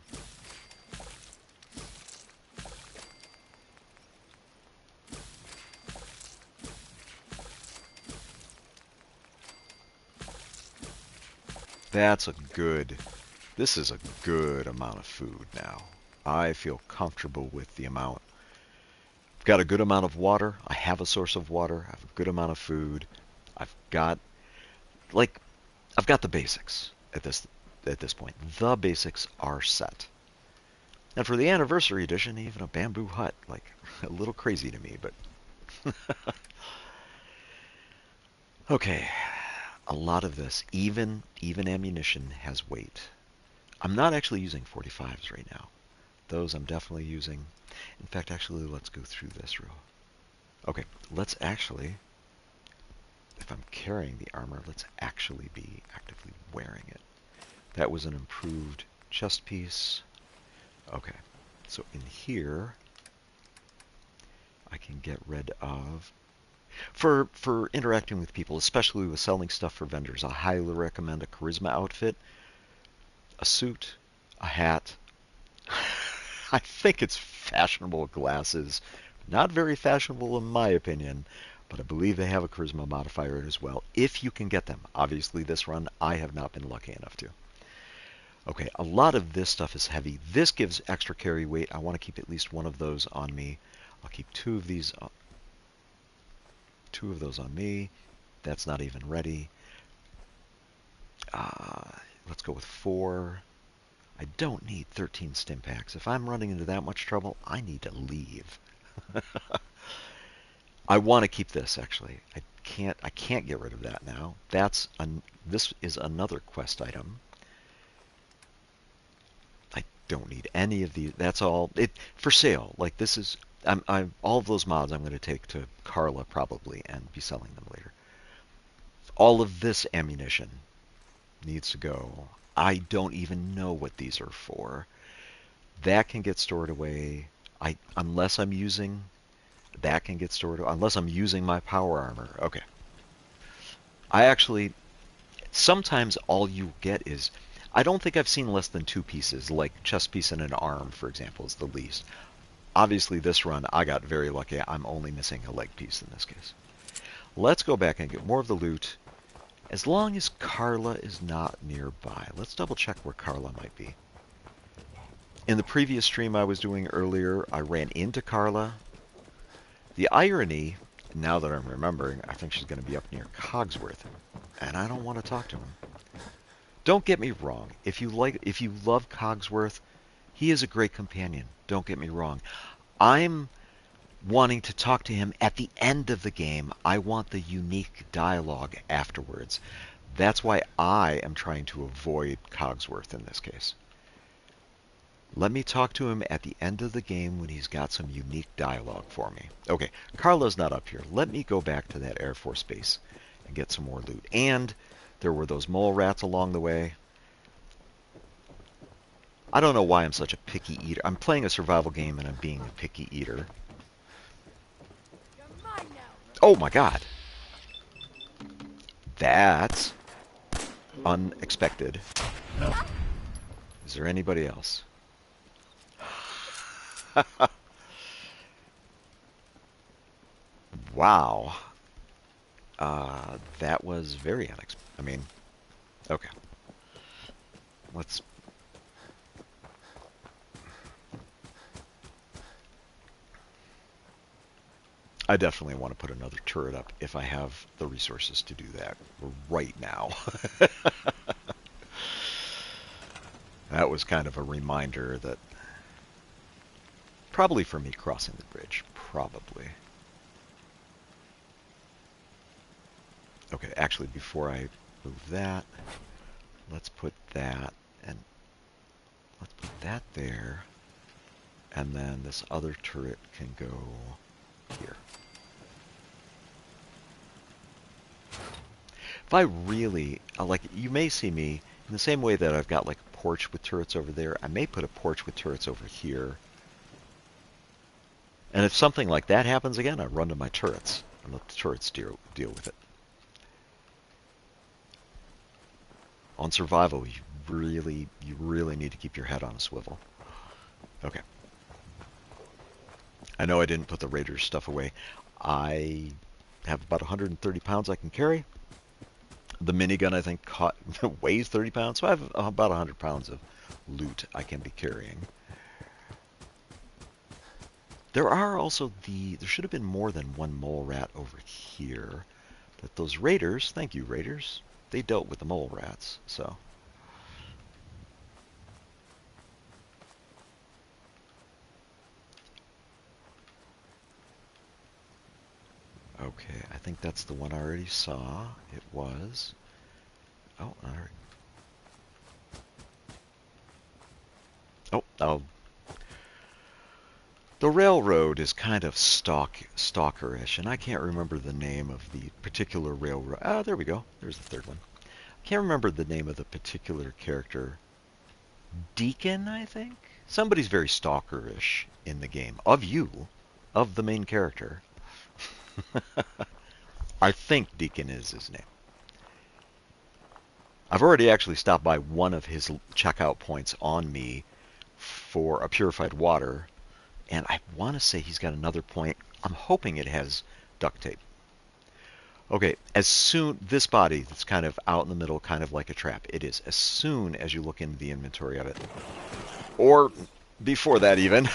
This is a good amount of food now. I feel comfortable with the amount. I've got a good amount of water. I have a source of water. I have a good amount of food. I've got the basics at this point. The basics are set. And for the anniversary edition, even a bamboo hut, like a little crazy to me, but okay. A lot of this, even ammunition, has weight. I'm not actually using 45s right now. Those I'm definitely using. In fact, actually, let's go through this real. Okay, let's actually, if I'm carrying the armor, let's actually be actively wearing it. That was an improved chest piece. Okay, so in here, I can get rid of... For interacting with people, especially with selling stuff for vendors, I highly recommend a charisma outfit, a suit, a hat. I think it's fashionable glasses. Not very fashionable in my opinion, but I believe they have a charisma modifier as well, if you can get them. Obviously this run, I have not been lucky enough to. Okay, a lot of this stuff is heavy. This gives extra carry weight. I want to keep at least one of those on me. I'll keep two of those on me. That's not even ready. Let's go with 4. I don't need 13 stim packs. If I'm running into that much trouble, I need to leave. I want to keep this actually. I can't get rid of that now. This is another quest item. I don't need any of these. That's all for sale. Like this is all of those mods I'm going to take to Carla probably and be selling them later. All of this ammunition needs to go. I don't even know what these are for. That can get stored away. Unless I'm using that can get stored unless I'm using my power armor. Okay. Sometimes all you get is, I don't think I've seen less than 2 pieces, like chest piece and an arm, for example, is the least. Obviously, this run, I got very lucky. I'm only missing a leg piece in this case. Let's go back and get more of the loot. As long as Carla is not nearby. Let's double check where Carla might be. In the previous stream I was doing earlier, I ran into Carla. The irony, now that I'm remembering, I think she's going to be up near Cogsworth. And I don't want to talk to him. Don't get me wrong. If you love Cogsworth, he is a great companion. Don't get me wrong. I'm wanting to talk to him at the end of the game. I want the unique dialogue afterwards. That's why I am trying to avoid Cogsworth in this case. Let me talk to him at the end of the game when he's got some unique dialogue for me. Okay, Carla's not up here. Let me go back to that Air Force base and get some more loot. And there were those mole rats along the way. I don't know why I'm such a picky eater. I'm playing a survival game and I'm being a picky eater. You're mine now. Oh my god. That's unexpected. Is there anybody else? Wow. That was very unexpected. I mean, okay. Let's... I definitely want to put another turret up if I have the resources to do that right now. That was kind of a reminder that... Probably for me crossing the bridge. Probably. Okay, actually, before I move that, let's put that, and let's put that there, and then this other turret can go here. If I really, like, you may see me, in the same way that I've got, like, a porch with turrets over there, I may put a porch with turrets over here. And if something like that happens again, I run to my turrets and let the turrets deal with it. On survival, you really need to keep your head on a swivel. Okay. I know I didn't put the Raiders stuff away. I have about 130 pounds I can carry. The minigun, I think, weighs 30 pounds, so I have about 100 pounds of loot I can be carrying. There are also there should have been more than one mole rat over here. But those raiders, thank you raiders, they dealt with the mole rats, so. Okay, I think that's the one I already saw. It was. Oh, all right. Oh. The railroad is kind of stalkerish, and I can't remember the name of the particular railroad. Ah, there we go. There's the third one. I can't remember the name of the particular character. Deacon, I think? Somebody's very stalkerish in the game. Of the main character. I think Deacon is his name. I've already actually stopped by one of his checkout points on me for a purified water, and I want to say he's got another point. I'm hoping it has duct tape. Okay, this body that's kind of out in the middle, kind of like a trap, it is. As soon as you look into the inventory of it, or before that even.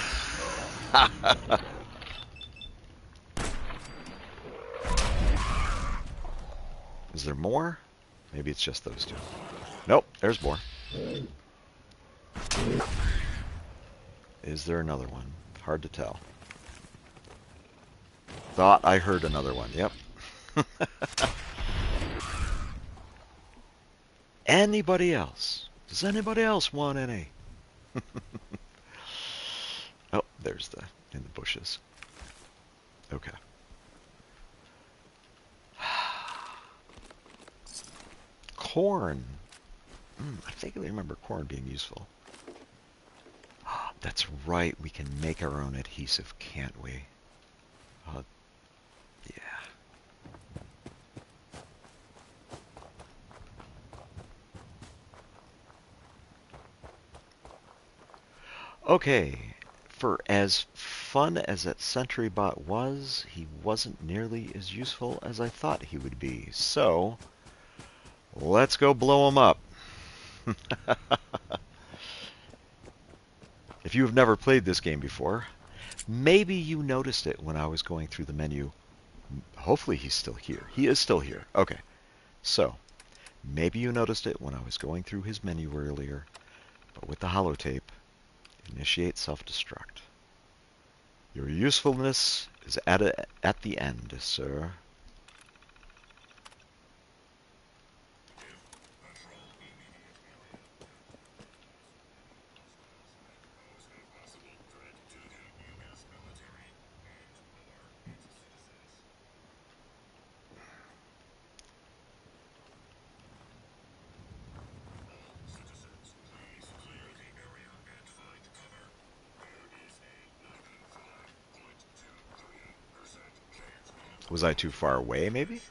Is there more? Maybe it's just those two. Nope, there's more. Is there another one? Hard to tell. Thought I heard another one. Yep. Anybody else? Does anybody else want any? Oh, there's in the bushes. Okay. Corn. I vaguely remember corn being useful. That's right, we can make our own adhesive, can't we? Yeah. Okay, for as fun as that sentry bot was, he wasn't nearly as useful as I thought he would be. So, let's go blow him up. If you have never played this game before, maybe you noticed it when I was going through the menu. Hopefully he's still here. He is still here. Okay. So, maybe you noticed it when I was going through his menu earlier, but with the holotape, initiate self-destruct. Your usefulness is at the end, sir. Was I too far away, maybe?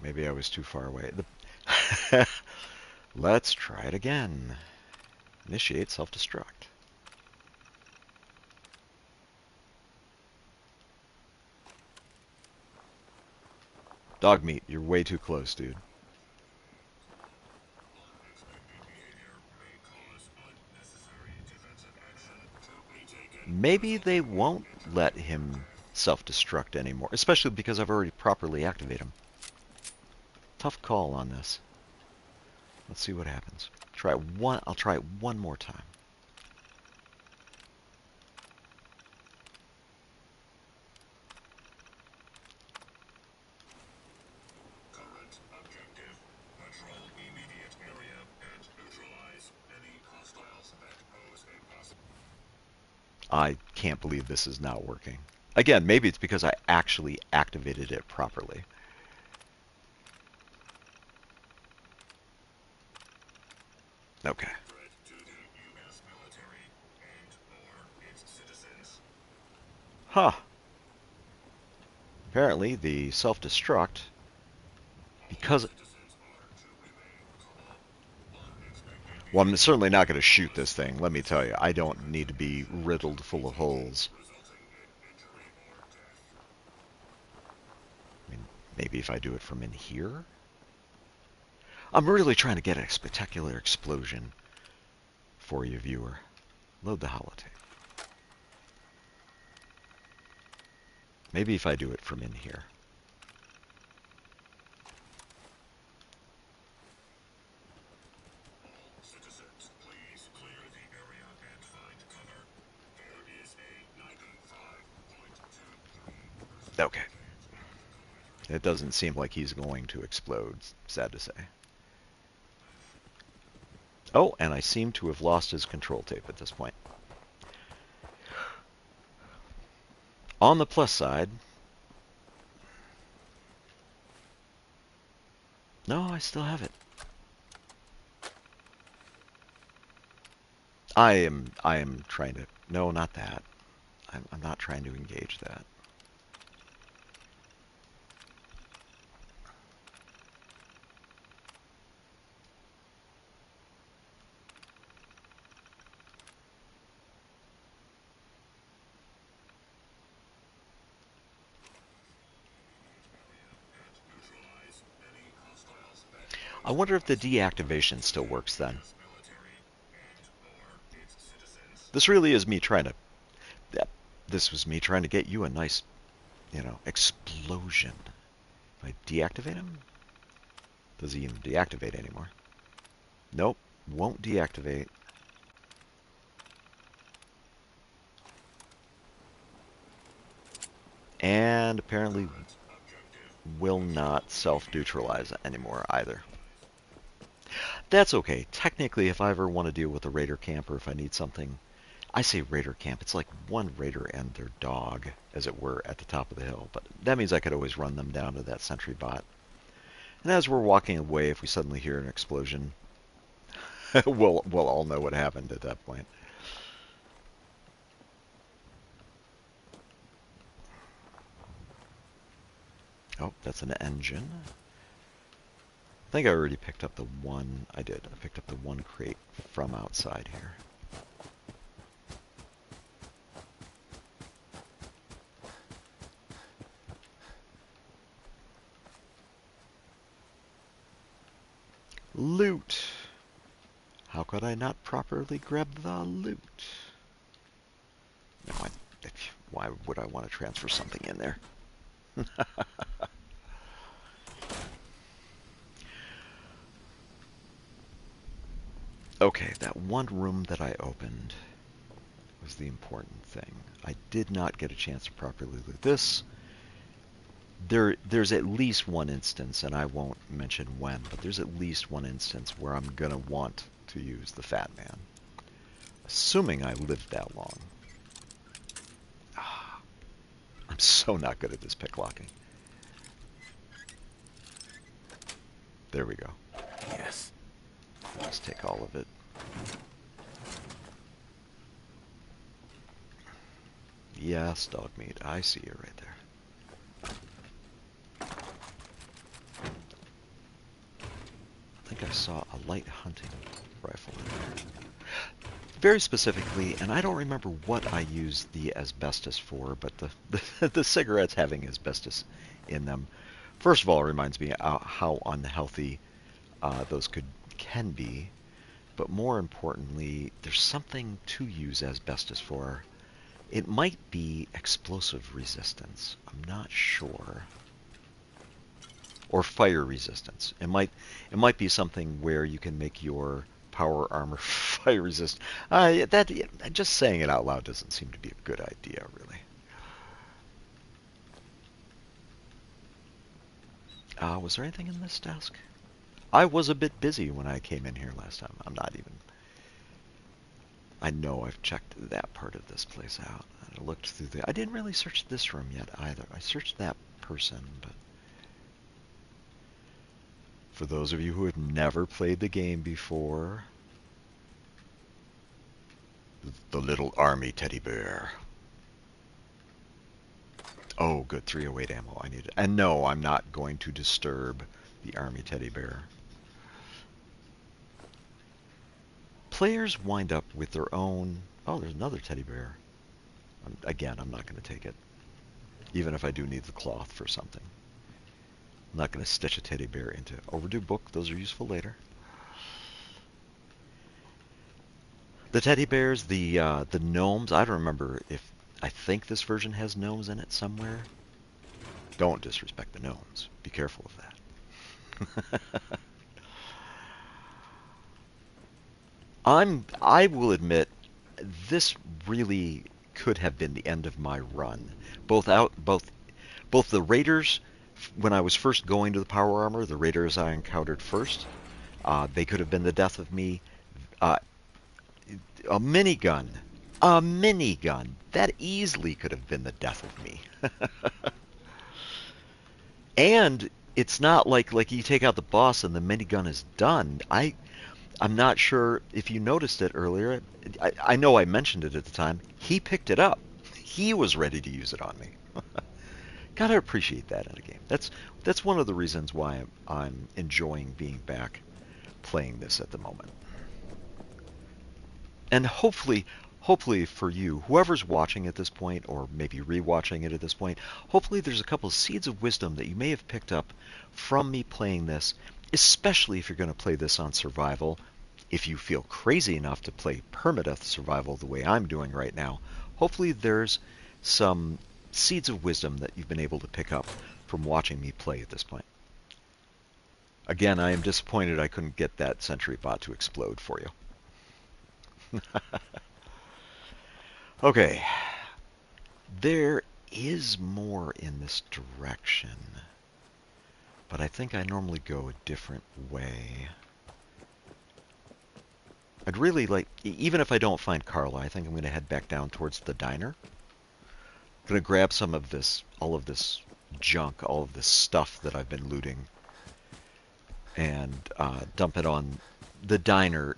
Maybe I was too far away. Let's try it again. Initiate self-destruct. Dog meat, you're way too close, dude. Maybe they won't let him self-destruct anymore, especially because I've already properly activated him. Tough call on this. Let's see what happens. I'll try it one more time. Current objective: patrol immediate area and neutralize any hostiles that pose a possible. I can't believe this is not working. Again, maybe it's because I actually activated it properly. Okay. Threat to the U.S. military and/or its citizens. Huh. Apparently, the self-destruct, because... Citizens are to remain calm. Unexpected Well, I'm certainly not going to shoot this thing, let me tell you. I don't need to be riddled full of holes. resulting in injury or death. I mean, maybe if I do it from in here? I'm really trying to get a spectacular explosion for you, viewer. Load the holotape. Maybe if I do it from in here. Citizens, please clear the area and find cover. There is a 95.23% Okay. chance of collider. It doesn't seem like he's going to explode, sad to say. Oh, and I seem to have lost his control tape at this point. On the plus side... No, I still have it. I am trying to... No, not that. I'm not trying to engage that. Neutralize any hostiles that I wonder if the deactivation still works then. U.S. military and/or its citizens. This really is me trying to... This was me trying to get you a nice, explosion. If I deactivate him? Does he even deactivate anymore? Nope, won't deactivate. And apparently will not self-neutralize anymore either. That's okay. Technically, if I ever want to deal with a raider camp or if I need something, I say raider camp. It's like one raider and their dog, as it were, at the top of the hill. But that means I could always run them down to that sentry bot. And as we're walking away, if we suddenly hear an explosion, we'll all know what happened at that point. Oh, that's an engine. I think I already picked up the one. I did. I picked up the one crate from outside here. Loot. How could I not properly grab the loot? No, why would I want to transfer something in there? Okay, that one room that I opened was the important thing. I did not get a chance to properly loot this. There's at least one instance, and I won't mention when, but there's at least one instance where I'm gonna want to use the Fat Man. Assuming I lived that long. I'm so not good at this pick locking. There we go. Yes. Let's take all of it. Yes, dog meat. I see you right there. I think I saw a light hunting rifle in there. Very specifically, and I don't remember what I used the asbestos for, but the cigarettes having asbestos in them, first of all, it reminds me how unhealthy those can be. But more importantly, there's something to use asbestos for. It might be explosive resistance. I'm not sure. Or fire resistance. It might be something where you can make your power armor fire resistant. Just saying it out loud doesn't seem to be a good idea, really. Was there anything in this desk? I was a bit busy when I came in here last time. I'm not even... I know I've checked that part of this place out. I looked through the... I didn't really search this room yet either. I searched that person, but... For those of you who have never played the game before... The little army teddy bear. Oh, good. 308 ammo. I need it. And no, I'm not going to disturb the army teddy bear. Players wind up with their own... Oh, there's another teddy bear. Again, I'm not going to take it. Even if I do need the cloth for something. I'm not going to stitch a teddy bear into overdue book. Those are useful later. The teddy bears, the gnomes. I don't remember if... I think this version has gnomes in it somewhere. Don't disrespect the gnomes. Be careful of that. I will admit, this really could have been the end of my run. Both the raiders, when I was first going to the power armor, the raiders I encountered first, they could have been the death of me. A minigun, that easily could have been the death of me. And it's not like you take out the boss and the minigun is done. I'm not sure if you noticed it earlier. I know I mentioned it at the time. He picked it up. He was ready to use it on me. Gotta appreciate that in a game. That's one of the reasons why I'm enjoying being back playing this at the moment. And hopefully for you, whoever's watching at this point, or maybe rewatching it at this point, hopefully there's a couple of seeds of wisdom that you may have picked up from me playing this, especially if you're going to play this on survival. If you feel crazy enough to play permadeath survival the way I'm doing right now, hopefully there's some seeds of wisdom that you've been able to pick up from watching me play at this point. Again, I am disappointed I couldn't get that sentry bot to explode for you. Okay, there is more in this direction, but I think I normally go a different way. I'd really like, even if I don't find Carla, I think I'm going to head back down towards the diner. I'm going to grab some of this, all of this junk, all of this stuff that I've been looting, and dump it on the diner,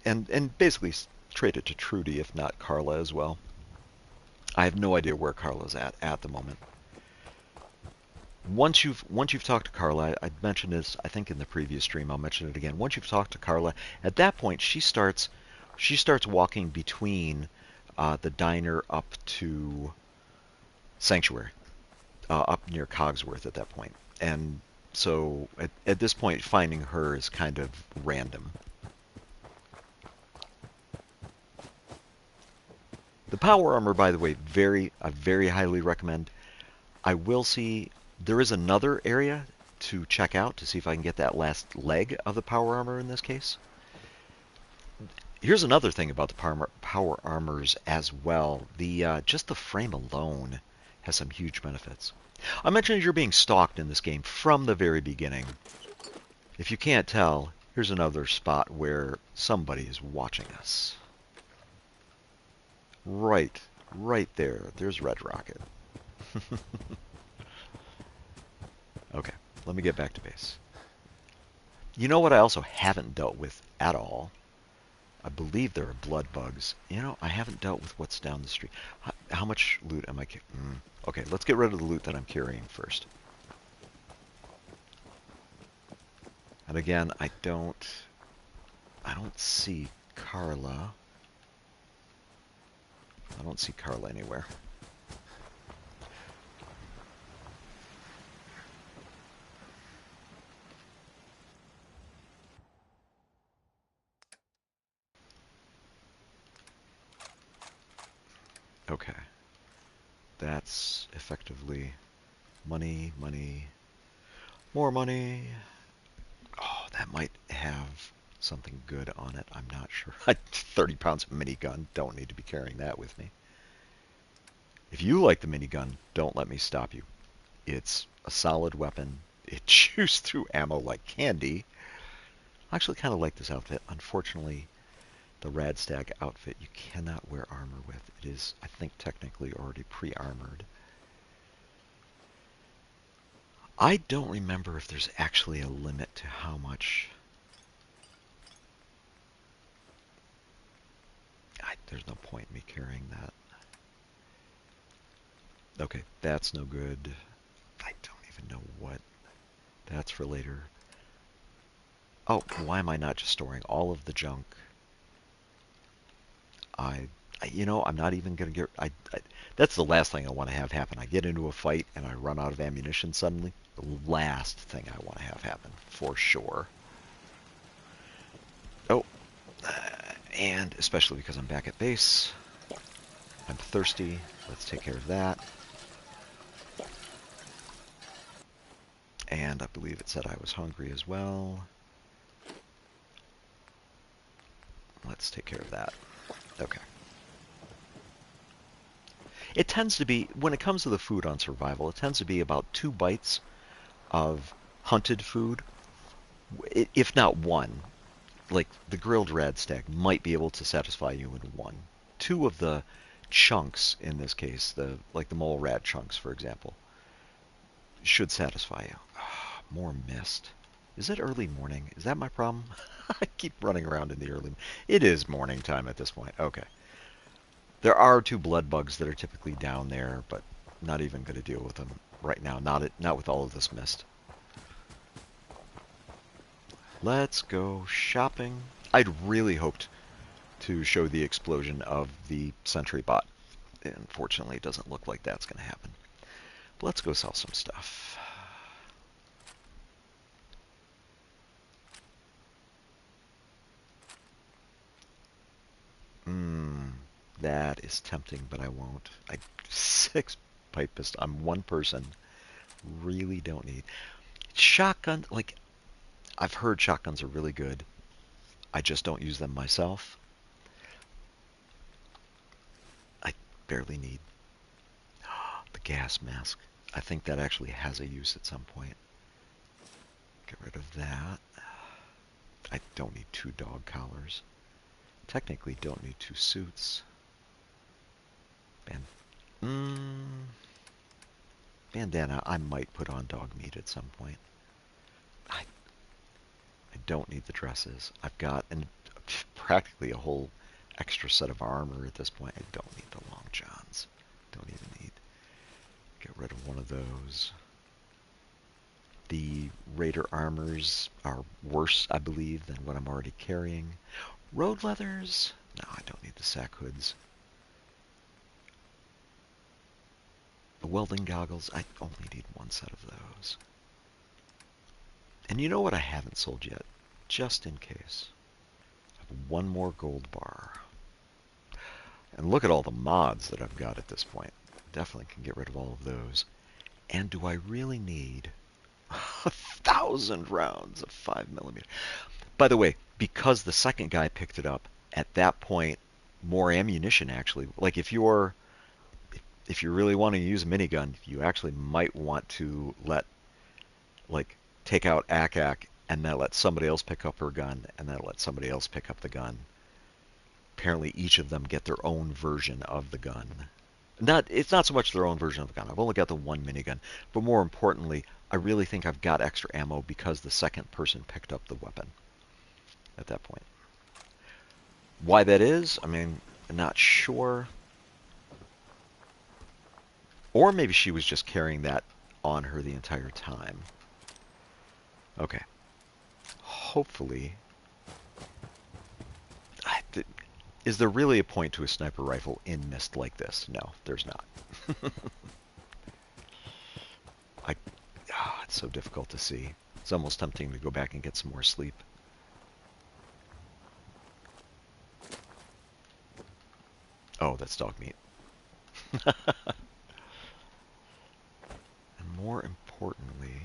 and basically trade it to Trudy, if not Carla as well. I have no idea where Carla's at the moment. Once you've talked to Carla, I mentioned this I think in the previous stream. I'll mention it again. Once you've talked to Carla, at that point she starts walking between the diner up to Sanctuary, up near Cogsworth at that point, and So at this point, finding her is kind of random. The power armor, by the way, I very highly recommend. I will see there is another area to check out to see if I can get that last leg of the power armor in this case. Here's another thing about the power armors as well. The just the frame alone has some huge benefits. I mentioned you're being stalked in this game from the very beginning. If you can't tell, here's another spot where somebody is watching us. Right there. There's Red Rocket. Okay, let me get back to base. You know what I also haven't dealt with at all? I believe there are blood bugs. You know, I haven't dealt with what's down the street. How much loot am I carrying? Okay, let's get rid of the loot that I'm carrying first. And again, I don't see Carla. I don't see Carla anywhere. Okay. That's effectively money, money, more money. Oh, that might have something good on it. I'm not sure. 30 pounds of minigun. Don't need to be carrying that with me. If you like the minigun, don't let me stop you. It's a solid weapon. It chews through ammo like candy. I actually kind of like this outfit. Unfortunately, the Radstag outfit you cannot wear armor with. It is, I think, technically already pre-armored. I don't remember if there's actually a limit to how much... there's no point in me carrying that. Okay, that's no good. I don't even know what. That's for later. Oh, why am I not just storing all of the junk? You know, I'm not even going to get... that's the last thing I want to have happen. I get into a fight and I run out of ammunition suddenly. The last thing I want to have happen, for sure. Oh, and especially because I'm back at base. I'm thirsty. Let's take care of that. And I believe it said I was hungry as well. Let's take care of that. Okay. It tends to be, when it comes to the food on survival, it tends to be about 2 bites of hunted food, if not one. Like the grilled radstag might be able to satisfy you in one. 2 of the chunks in this case, like the mole rad chunks, for example, should satisfy you. More mist. Is it early morning? Is that my problem? I keep running around in the early... It is morning time at this point. Okay. There are 2 blood bugs that are typically down there, but not even going to deal with them right now. Not with all of this mist. Let's go shopping. I'd really hoped to show the explosion of the sentry bot. Unfortunately, it doesn't look like that's going to happen. But let's go sell some stuff. That is tempting, but I won't. 6 pipe pistol. I'm one person. Really don't need. Shotgun, like, I've heard shotguns are really good. I just don't use them myself. I barely need the gas mask. I think that actually has a use at some point. Get rid of that. I don't need 2 dog collars. Technically don't need 2 suits. Bandana, I might put on dog meat at some point. I don't need the dresses. I've got practically a whole extra set of armor at this point. I don't need the long johns. Don't even need. Get rid of one of those. The Raider armors are worse, I believe, than what I'm already carrying. Road leathers? No, I don't need the sack hoods. The welding goggles, I only need 1 set of those. And you know what I haven't sold yet? Just in case. I have one more gold bar. And look at all the mods that I've got at this point. Definitely can get rid of all of those. And do I really need 1,000 rounds of 5mm? By the way, because the second guy picked it up, at that point, more ammunition actually. Like if you're really wanting to use a minigun, you actually might want to like take out Akak and then let somebody else pick up her gun and then let somebody else pick up the gun. Apparently each of them get their own version of the gun. It's not so much their own version of the gun. I've only got the one minigun, but more importantly, I really think I've got extra ammo because the second person picked up the weapon at that point. Why that is, I mean, I'm not sure. Or maybe she was just carrying that on her the entire time. Okay. Hopefully. Is there really a point to a sniper rifle in mist like this? No, there's not. It's so difficult to see. It's almost tempting to go back and get some more sleep. Oh, that's dog meat. And more importantly,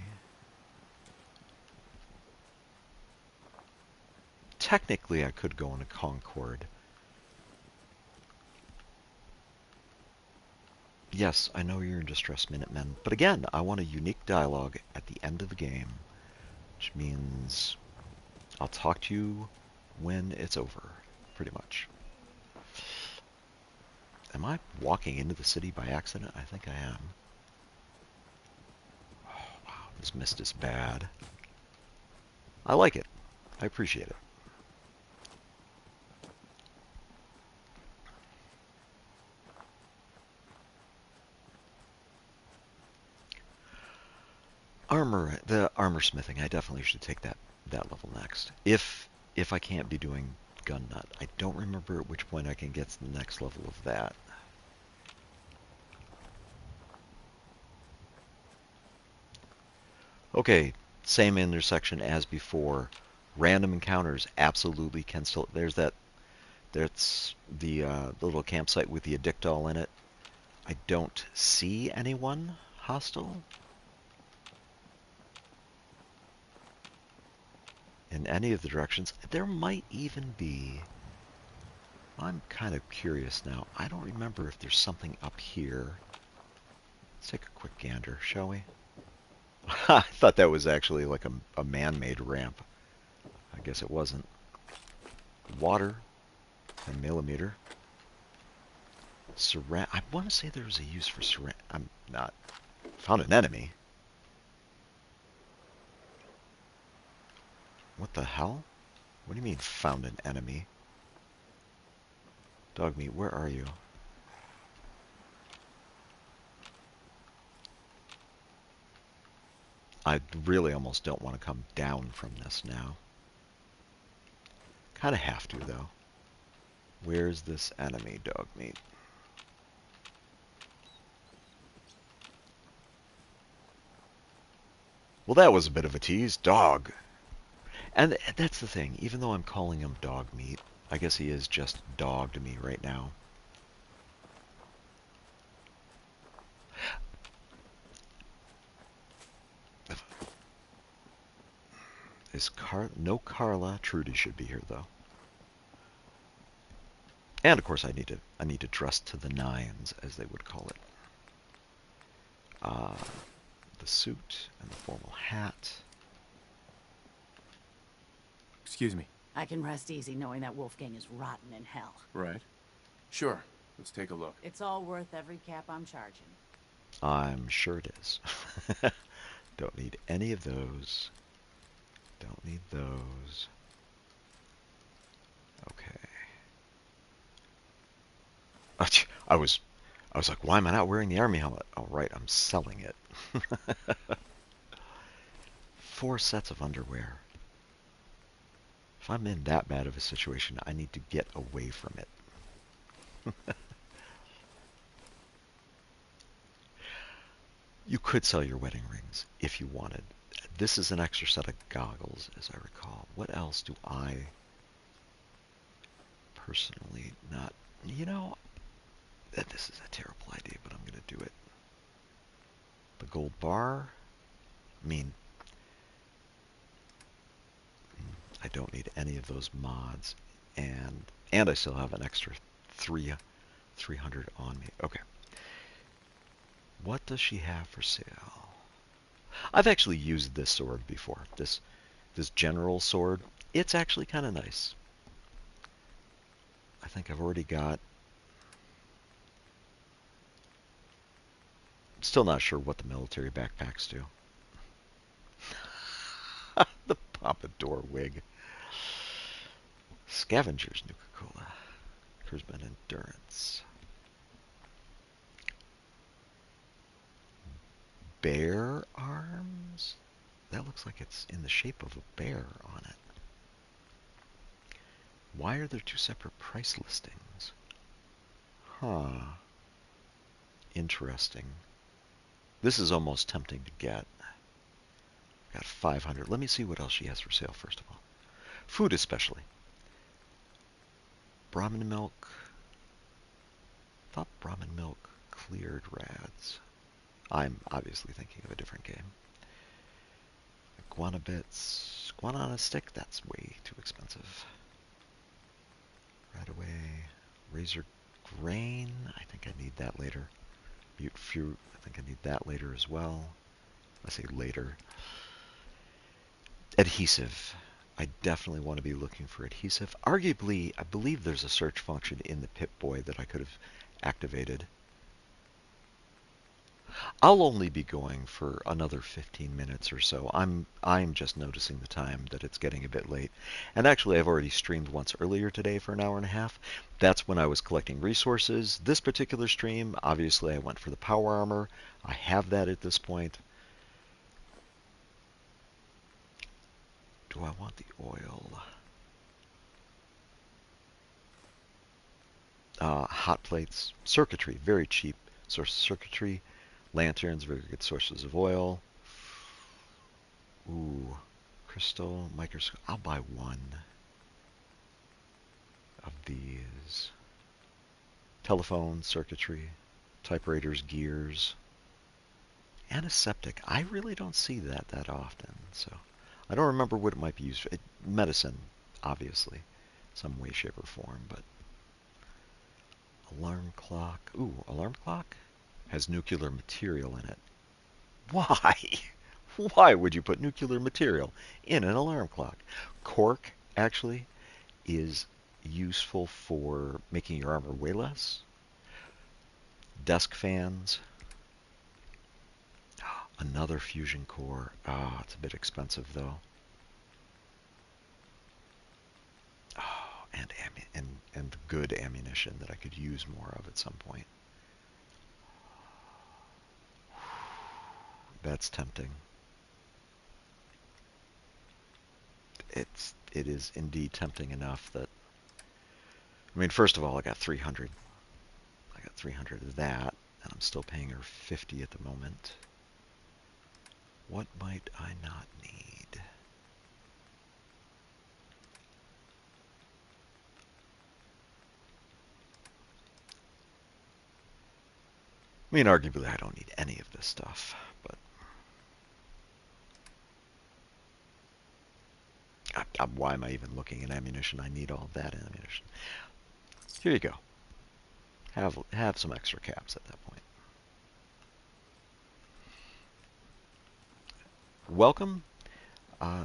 technically I could go into Concord. Yes, I know you're in distress, Minutemen, but again, I want a unique dialogue at the end of the game, which means I'll talk to you when it's over, pretty much. Am I walking into the city by accident? I think I am. Oh, wow, this mist is bad. I like it. I appreciate it. The armor smithing, I definitely should take that level next. If I can't be doing gun nut. I don't remember at which point I can get to the next level of that. Okay, same intersection as before. Random encounters absolutely can still. That's the little campsite with the addictol in it. I don't see anyone hostile in any of the directions. There might even be. I'm kind of curious now. I don't remember if there's something up here. Let's take a quick gander, shall we? I thought that was actually like a man-made ramp. I guess it wasn't. Water and millimeter. I want to say there was a use for I'm not. Found an enemy. What the hell? What do you mean found an enemy? Dogmeat, where are you? I really almost don't want to come down from this now. Kind of have to, though. Where's this enemy, Dogmeat? Well, that was a bit of a tease. Dog. And that's the thing. Even though I'm calling him Dogmeat, I guess he is just dog to me right now. No Carla? Trudy should be here though. And of course I need to dress to the nines, as they would call it. The suit and the formal hat. Excuse me. I can rest easy knowing that Wolfgang is rotten in hell. Right. Sure. Let's take a look. It's all worth every cap I'm charging. I'm sure it is. Don't need any of those. Don't need those. Okay. I was like, why am I not wearing the army helmet? Oh, right, I'm selling it. 4 sets of underwear. If I'm in that bad of a situation, I need to get away from it. You could sell your wedding rings if you wanted. This is an extra set of goggles, as I recall. What else do I personally not... You know, this is a terrible idea, but I'm going to do it. The gold bar. I mean, I don't need any of those mods. And I still have an extra 300 on me. Okay. What does she have for sale? I've actually used this sword before. This general sword. It's actually kind of nice. I think I've already got... Still not sure what the military backpacks do. The pompadour wig. Scavengers, Nuka-Cola. Charisma and Endurance. Bear arms? That looks like it's in the shape of a bear on it. Why are there two separate price listings? Huh. Interesting. This is almost tempting to get. Got 500. Let me see what else she has for sale, first of all. Food especially. Brahmin milk. Thought Brahmin milk cleared rads. I'm obviously thinking of a different game. Iguana bits. Iguana on a stick? That's way too expensive. Right away. Razor grain. I think I need that later. Butte fruit. I think I need that later as well. I say later. Adhesive. I definitely want to be looking for adhesive. Arguably, I believe there's a search function in the Pip-Boy that I could have activated. I'll only be going for another 15 minutes or so. I'm just noticing the time that it's getting a bit late. And actually, I've already streamed once earlier today for an hour and a half. That's when I was collecting resources. This particular stream, obviously, I went for the power armor. I have that at this point. Do I want the oil? Hot plates, circuitry, very cheap source of circuitry. Lanterns, very good sources of oil. Ooh, crystal, microscope. I'll buy one of these. Telephone, circuitry, typewriters, gears. Antiseptic. I really don't see that often, so I don't remember what it might be used for. Medicine, obviously, some way, shape, or form, but alarm clock. Ooh, alarm clock has nuclear material in it. Why? Why would you put nuclear material in an alarm clock? Cork, actually, is useful for making your armor weigh less. Desk fans. Another fusion core. Ah, it's a bit expensive, though. Oh, and good ammunition that I could use more of at some point. That's tempting. It is indeed tempting enough that, I mean, first of all, I got 300. I got 300 of that, and I'm still paying her 50 at the moment. What might I not need? I mean, arguably, I don't need any of this stuff, but why am I even looking at ammunition? I need all of that ammunition. Here you go. Have some extra caps at that point. Welcome.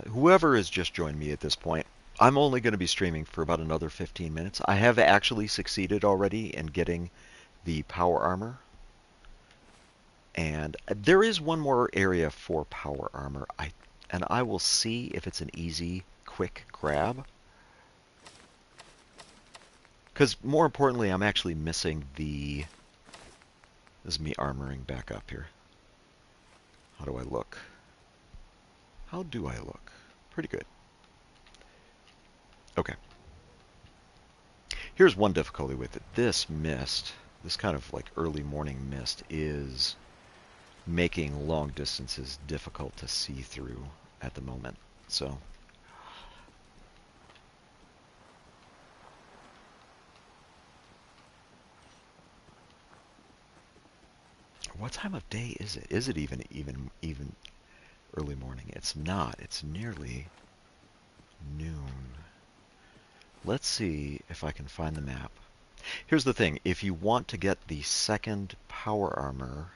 Whoever has just joined me at this point, I'm only going to be streaming for about another 15 minutes. I have actually succeeded already in getting the power armor. And there is one more area for power armor. And I will see if it's an easy, quick grab. Because more importantly, I'm actually missing the... This is me armoring back up here. How do I look? How do I look? Pretty good. Okay. Here's one difficulty with it. This mist, this kind of like early morning mist, is making long distances difficult to see through. at the moment. So what time of day is it? Is it even early morning? It's not. It's nearly noon. Let's see if I can find the map. Here's the thing. If you want to get the second power armor,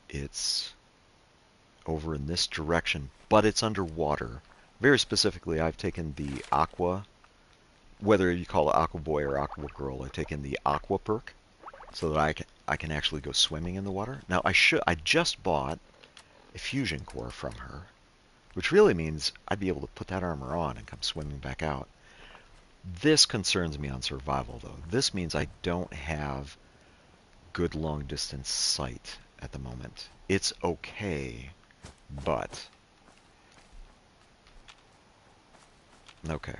it's over in this direction, but it's underwater. Very specifically, I've taken the Aqua, whether you call it Aqua Boy or Aqua Girl, I've taken the Aqua perk so that I can actually go swimming in the water. Now, I just bought a fusion core from her, which really means I'd be able to put that armor on and come swimming back out. This concerns me on survival, though. This means I don't have good long-distance sight at the moment. It's okay, but... Okay.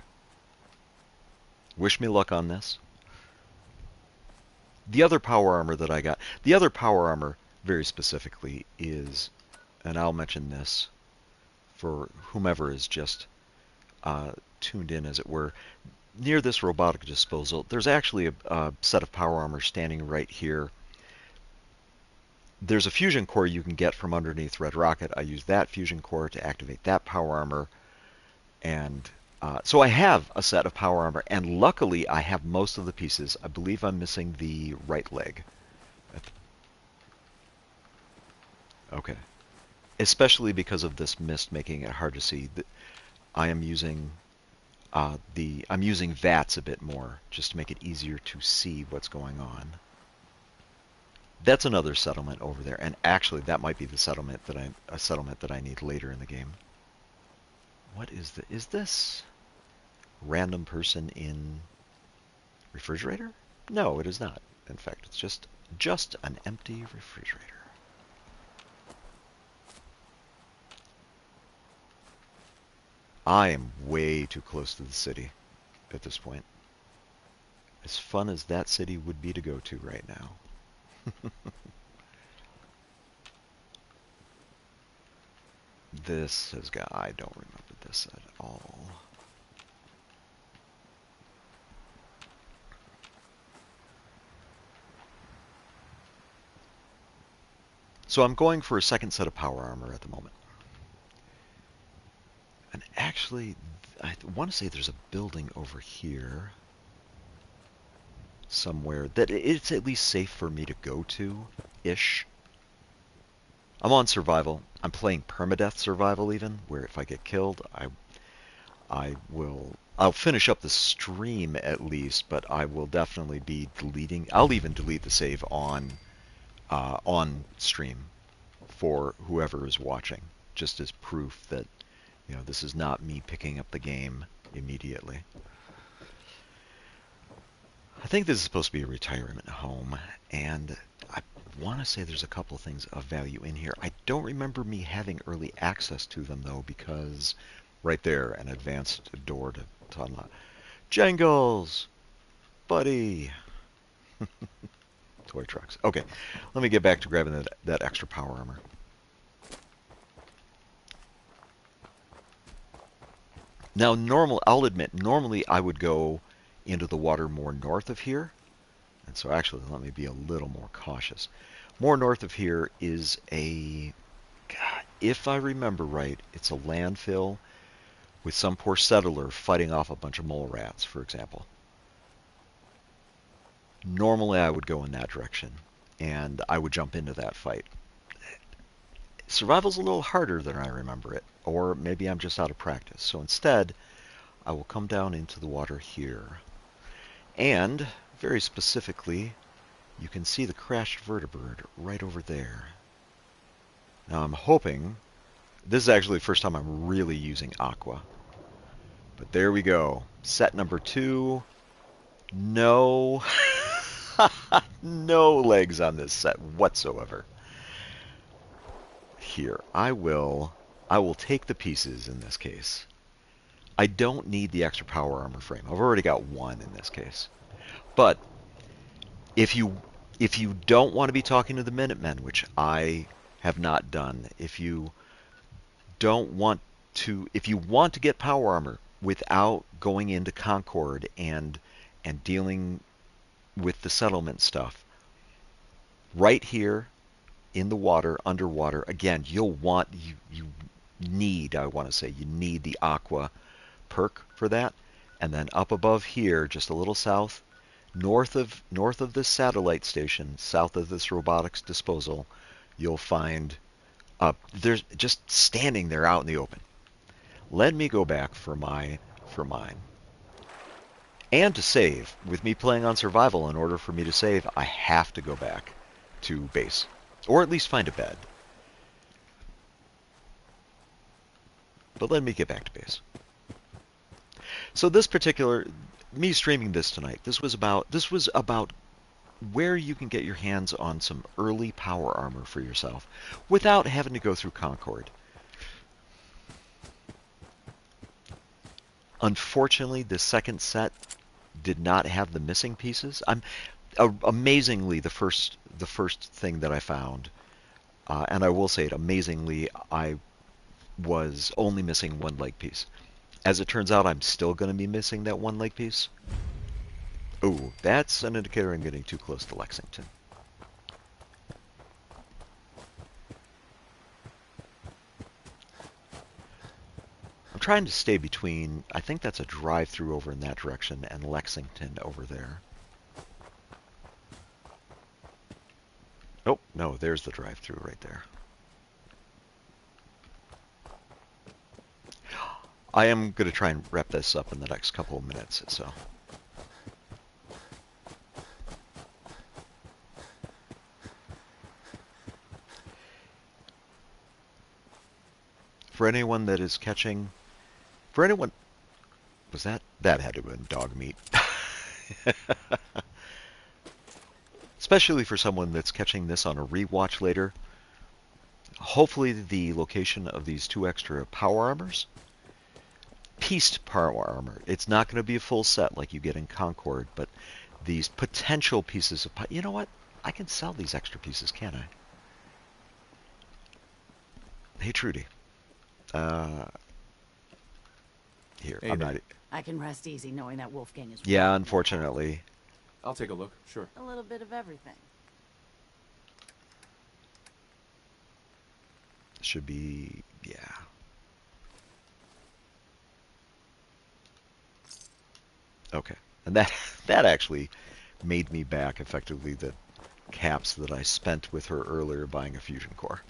Wish me luck on this. The other power armor that I got... The other power armor, very specifically, is... And I'll mention this for whomever is just tuned in, as it were. Near this robotic disposal, there's actually a set of power armor standing right here. There's a fusion core you can get from underneath Red Rocket. I use that fusion core to activate that power armor. And so I have a set of power armor, and luckily I have most of the pieces. I believe I'm missing the right leg. Okay. Especially because of this mist making it hard to see. I am using I'm using VATS a bit more, just to make it easier to see what's going on. That's another settlement over there, and actually that might be the settlement that I need later in the game. What is this random person in refrigerator? No, it is not. In fact, it's just an empty refrigerator. I am way too close to the city at this point. As fun as that city would be to go to right now. This has got... I don't remember this at all. So I'm going for a second set of power armor at the moment. And actually, I want to say there's a building over here somewhere that it's at least safe for me to go to-ish. I'm on survival. I'm playing permadeath survival even, where if I get killed, I'll finish up the stream at least, but I will definitely be deleting. I'll even delete the save on stream for whoever is watching, just as proof that, you know, this is not me picking up the game immediately. I think this is supposed to be a retirement home, and I want to say there's a couple of things of value in here. I don't remember me having early access to them, though, because right there, an advanced door to unlock. Jangles! Buddy! Toy trucks. Okay, let me get back to grabbing that extra power armor. Now, I'll admit, normally I would go into the water more north of here. And so actually, let me be a little more cautious. More north of here is God, if I remember right, it's a landfill with some poor settler fighting off a bunch of mole rats, for example. Normally I would go in that direction, and I would jump into that fight. Survival's a little harder than I remember it, or maybe I'm just out of practice. So instead, I will come down into the water here. And, very specifically, you can see the crashed vertibird right over there. Now I'm hoping... This is actually the first time I'm really using Aqua. But there we go. Set number 2. No... no legs on this set whatsoever. Here, I will take the pieces in this case. I don't need the extra power armor frame. I've already got one in this case. But if you don't want to be talking to the Minutemen, which I have not done, if you don't want if you want to get power armor without going into Concord and dealing with the settlement stuff, right here in the water, underwater, again, you need, I want to say, you need the aqua perk for that. And then up above here, just a little south, north of this satellite station, south of this robotics disposal, you'll find there's just standing there out in the open. Let me go back for mine. And to save, with me playing on survival, in order for me to save, I have to go back to base. Or at least find a bed. But let me get back to base. So this particular, me streaming this tonight, this was about where you can get your hands on some early power armor for yourself without having to go through Concord. Unfortunately, the second set did not have the missing pieces. Amazingly, the first thing that I found, and I will say it, amazingly, I was only missing one leg piece. As it turns out, I'm still going to be missing that one leg piece. Ooh, that's an indicator I'm getting too close to Lexington. I'm trying to stay between, I think that's a drive-through over in that direction, and Lexington over there. Oh, no, there's the drive-through right there. I am going to try and wrap this up in the next couple of minutes, so. For anyone that is catching, for anyone, that had to have been dog meat. Especially for someone that's catching this on a rewatch later. Hopefully the location of these 2 extra power armors, pieced power armor, it's not going to be a full set like you get in Concord, but these potential pieces of, you know what? I can sell these extra pieces, can't I? Hey, Trudy. Here, Hey I'm there. not. I can rest easy knowing that Wolfgang is Yeah, rotten in unfortunately. I'll take a look, sure. hell. A little bit of everything. Should be, yeah. Okay, and that actually made me back effectively the caps that I spent with her earlier buying a fusion core.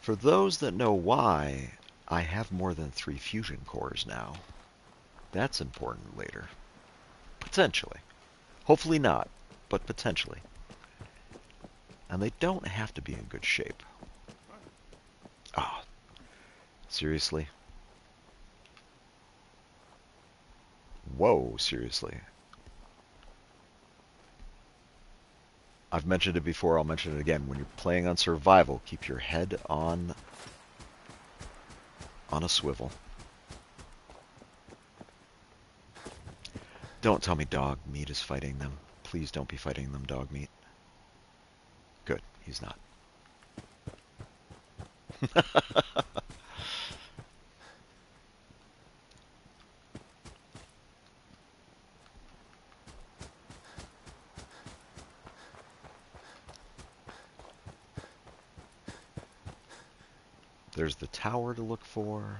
For those that know why, I have more than 3 fusion cores now. That's important later. Potentially. Hopefully not, but potentially. And they don't have to be in good shape. Oh, seriously? Whoa, seriously. I've mentioned it before, I'll mention it again. When you're playing on survival, keep your head on a swivel. Don't tell me dog meat is fighting them. Please don't be fighting them, dog meat. Good, he's not. There's the tower to look for.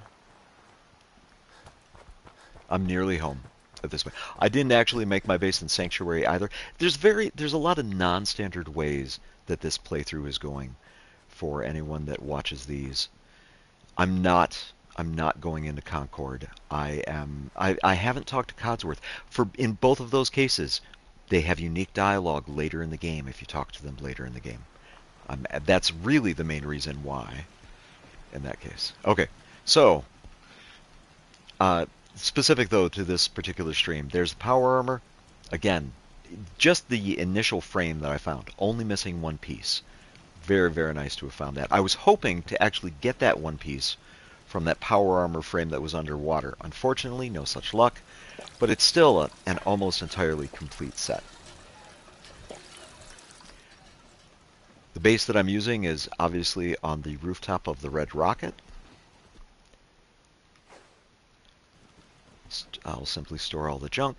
I'm nearly home at this point. I didn't actually make my base in Sanctuary either. There's a lot of non-standard ways that this playthrough is going for anyone that watches these. I'm not going into Concord. I haven't talked to Codsworth. In both of those cases, they have unique dialogue later in the game if you talk to them later in the game. That's really the main reason why in that case. Okay, so specific though to this particular stream, there's the power armor. Again, just the initial frame that I found, only missing one piece. Very, very nice to have found that. I was hoping to actually get that one piece from that power armor frame that was underwater. Unfortunately, no such luck, but it's still an almost entirely complete set. The base that I'm using is obviously on the rooftop of the Red Rocket, I'll simply store all the junk.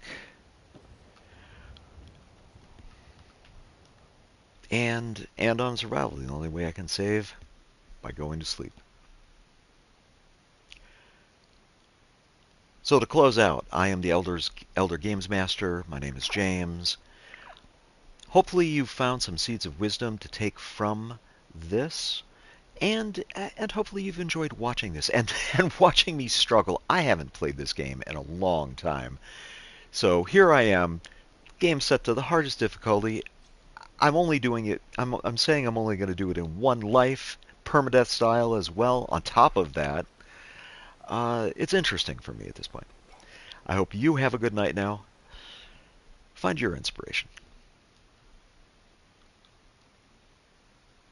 And on survival, the only way I can save, by going to sleep. So to close out, I am the Elder Games Master. My name is James. Hopefully you've found some seeds of wisdom to take from this, and hopefully you've enjoyed watching this and watching me struggle. I haven't played this game in a long time. So here I am, game set to the hardest difficulty. I'm only doing it, I'm saying I'm only going to do it in one life, permadeath style as well. On top of that, it's interesting for me at this point. I hope you have a good night now. Find your inspiration.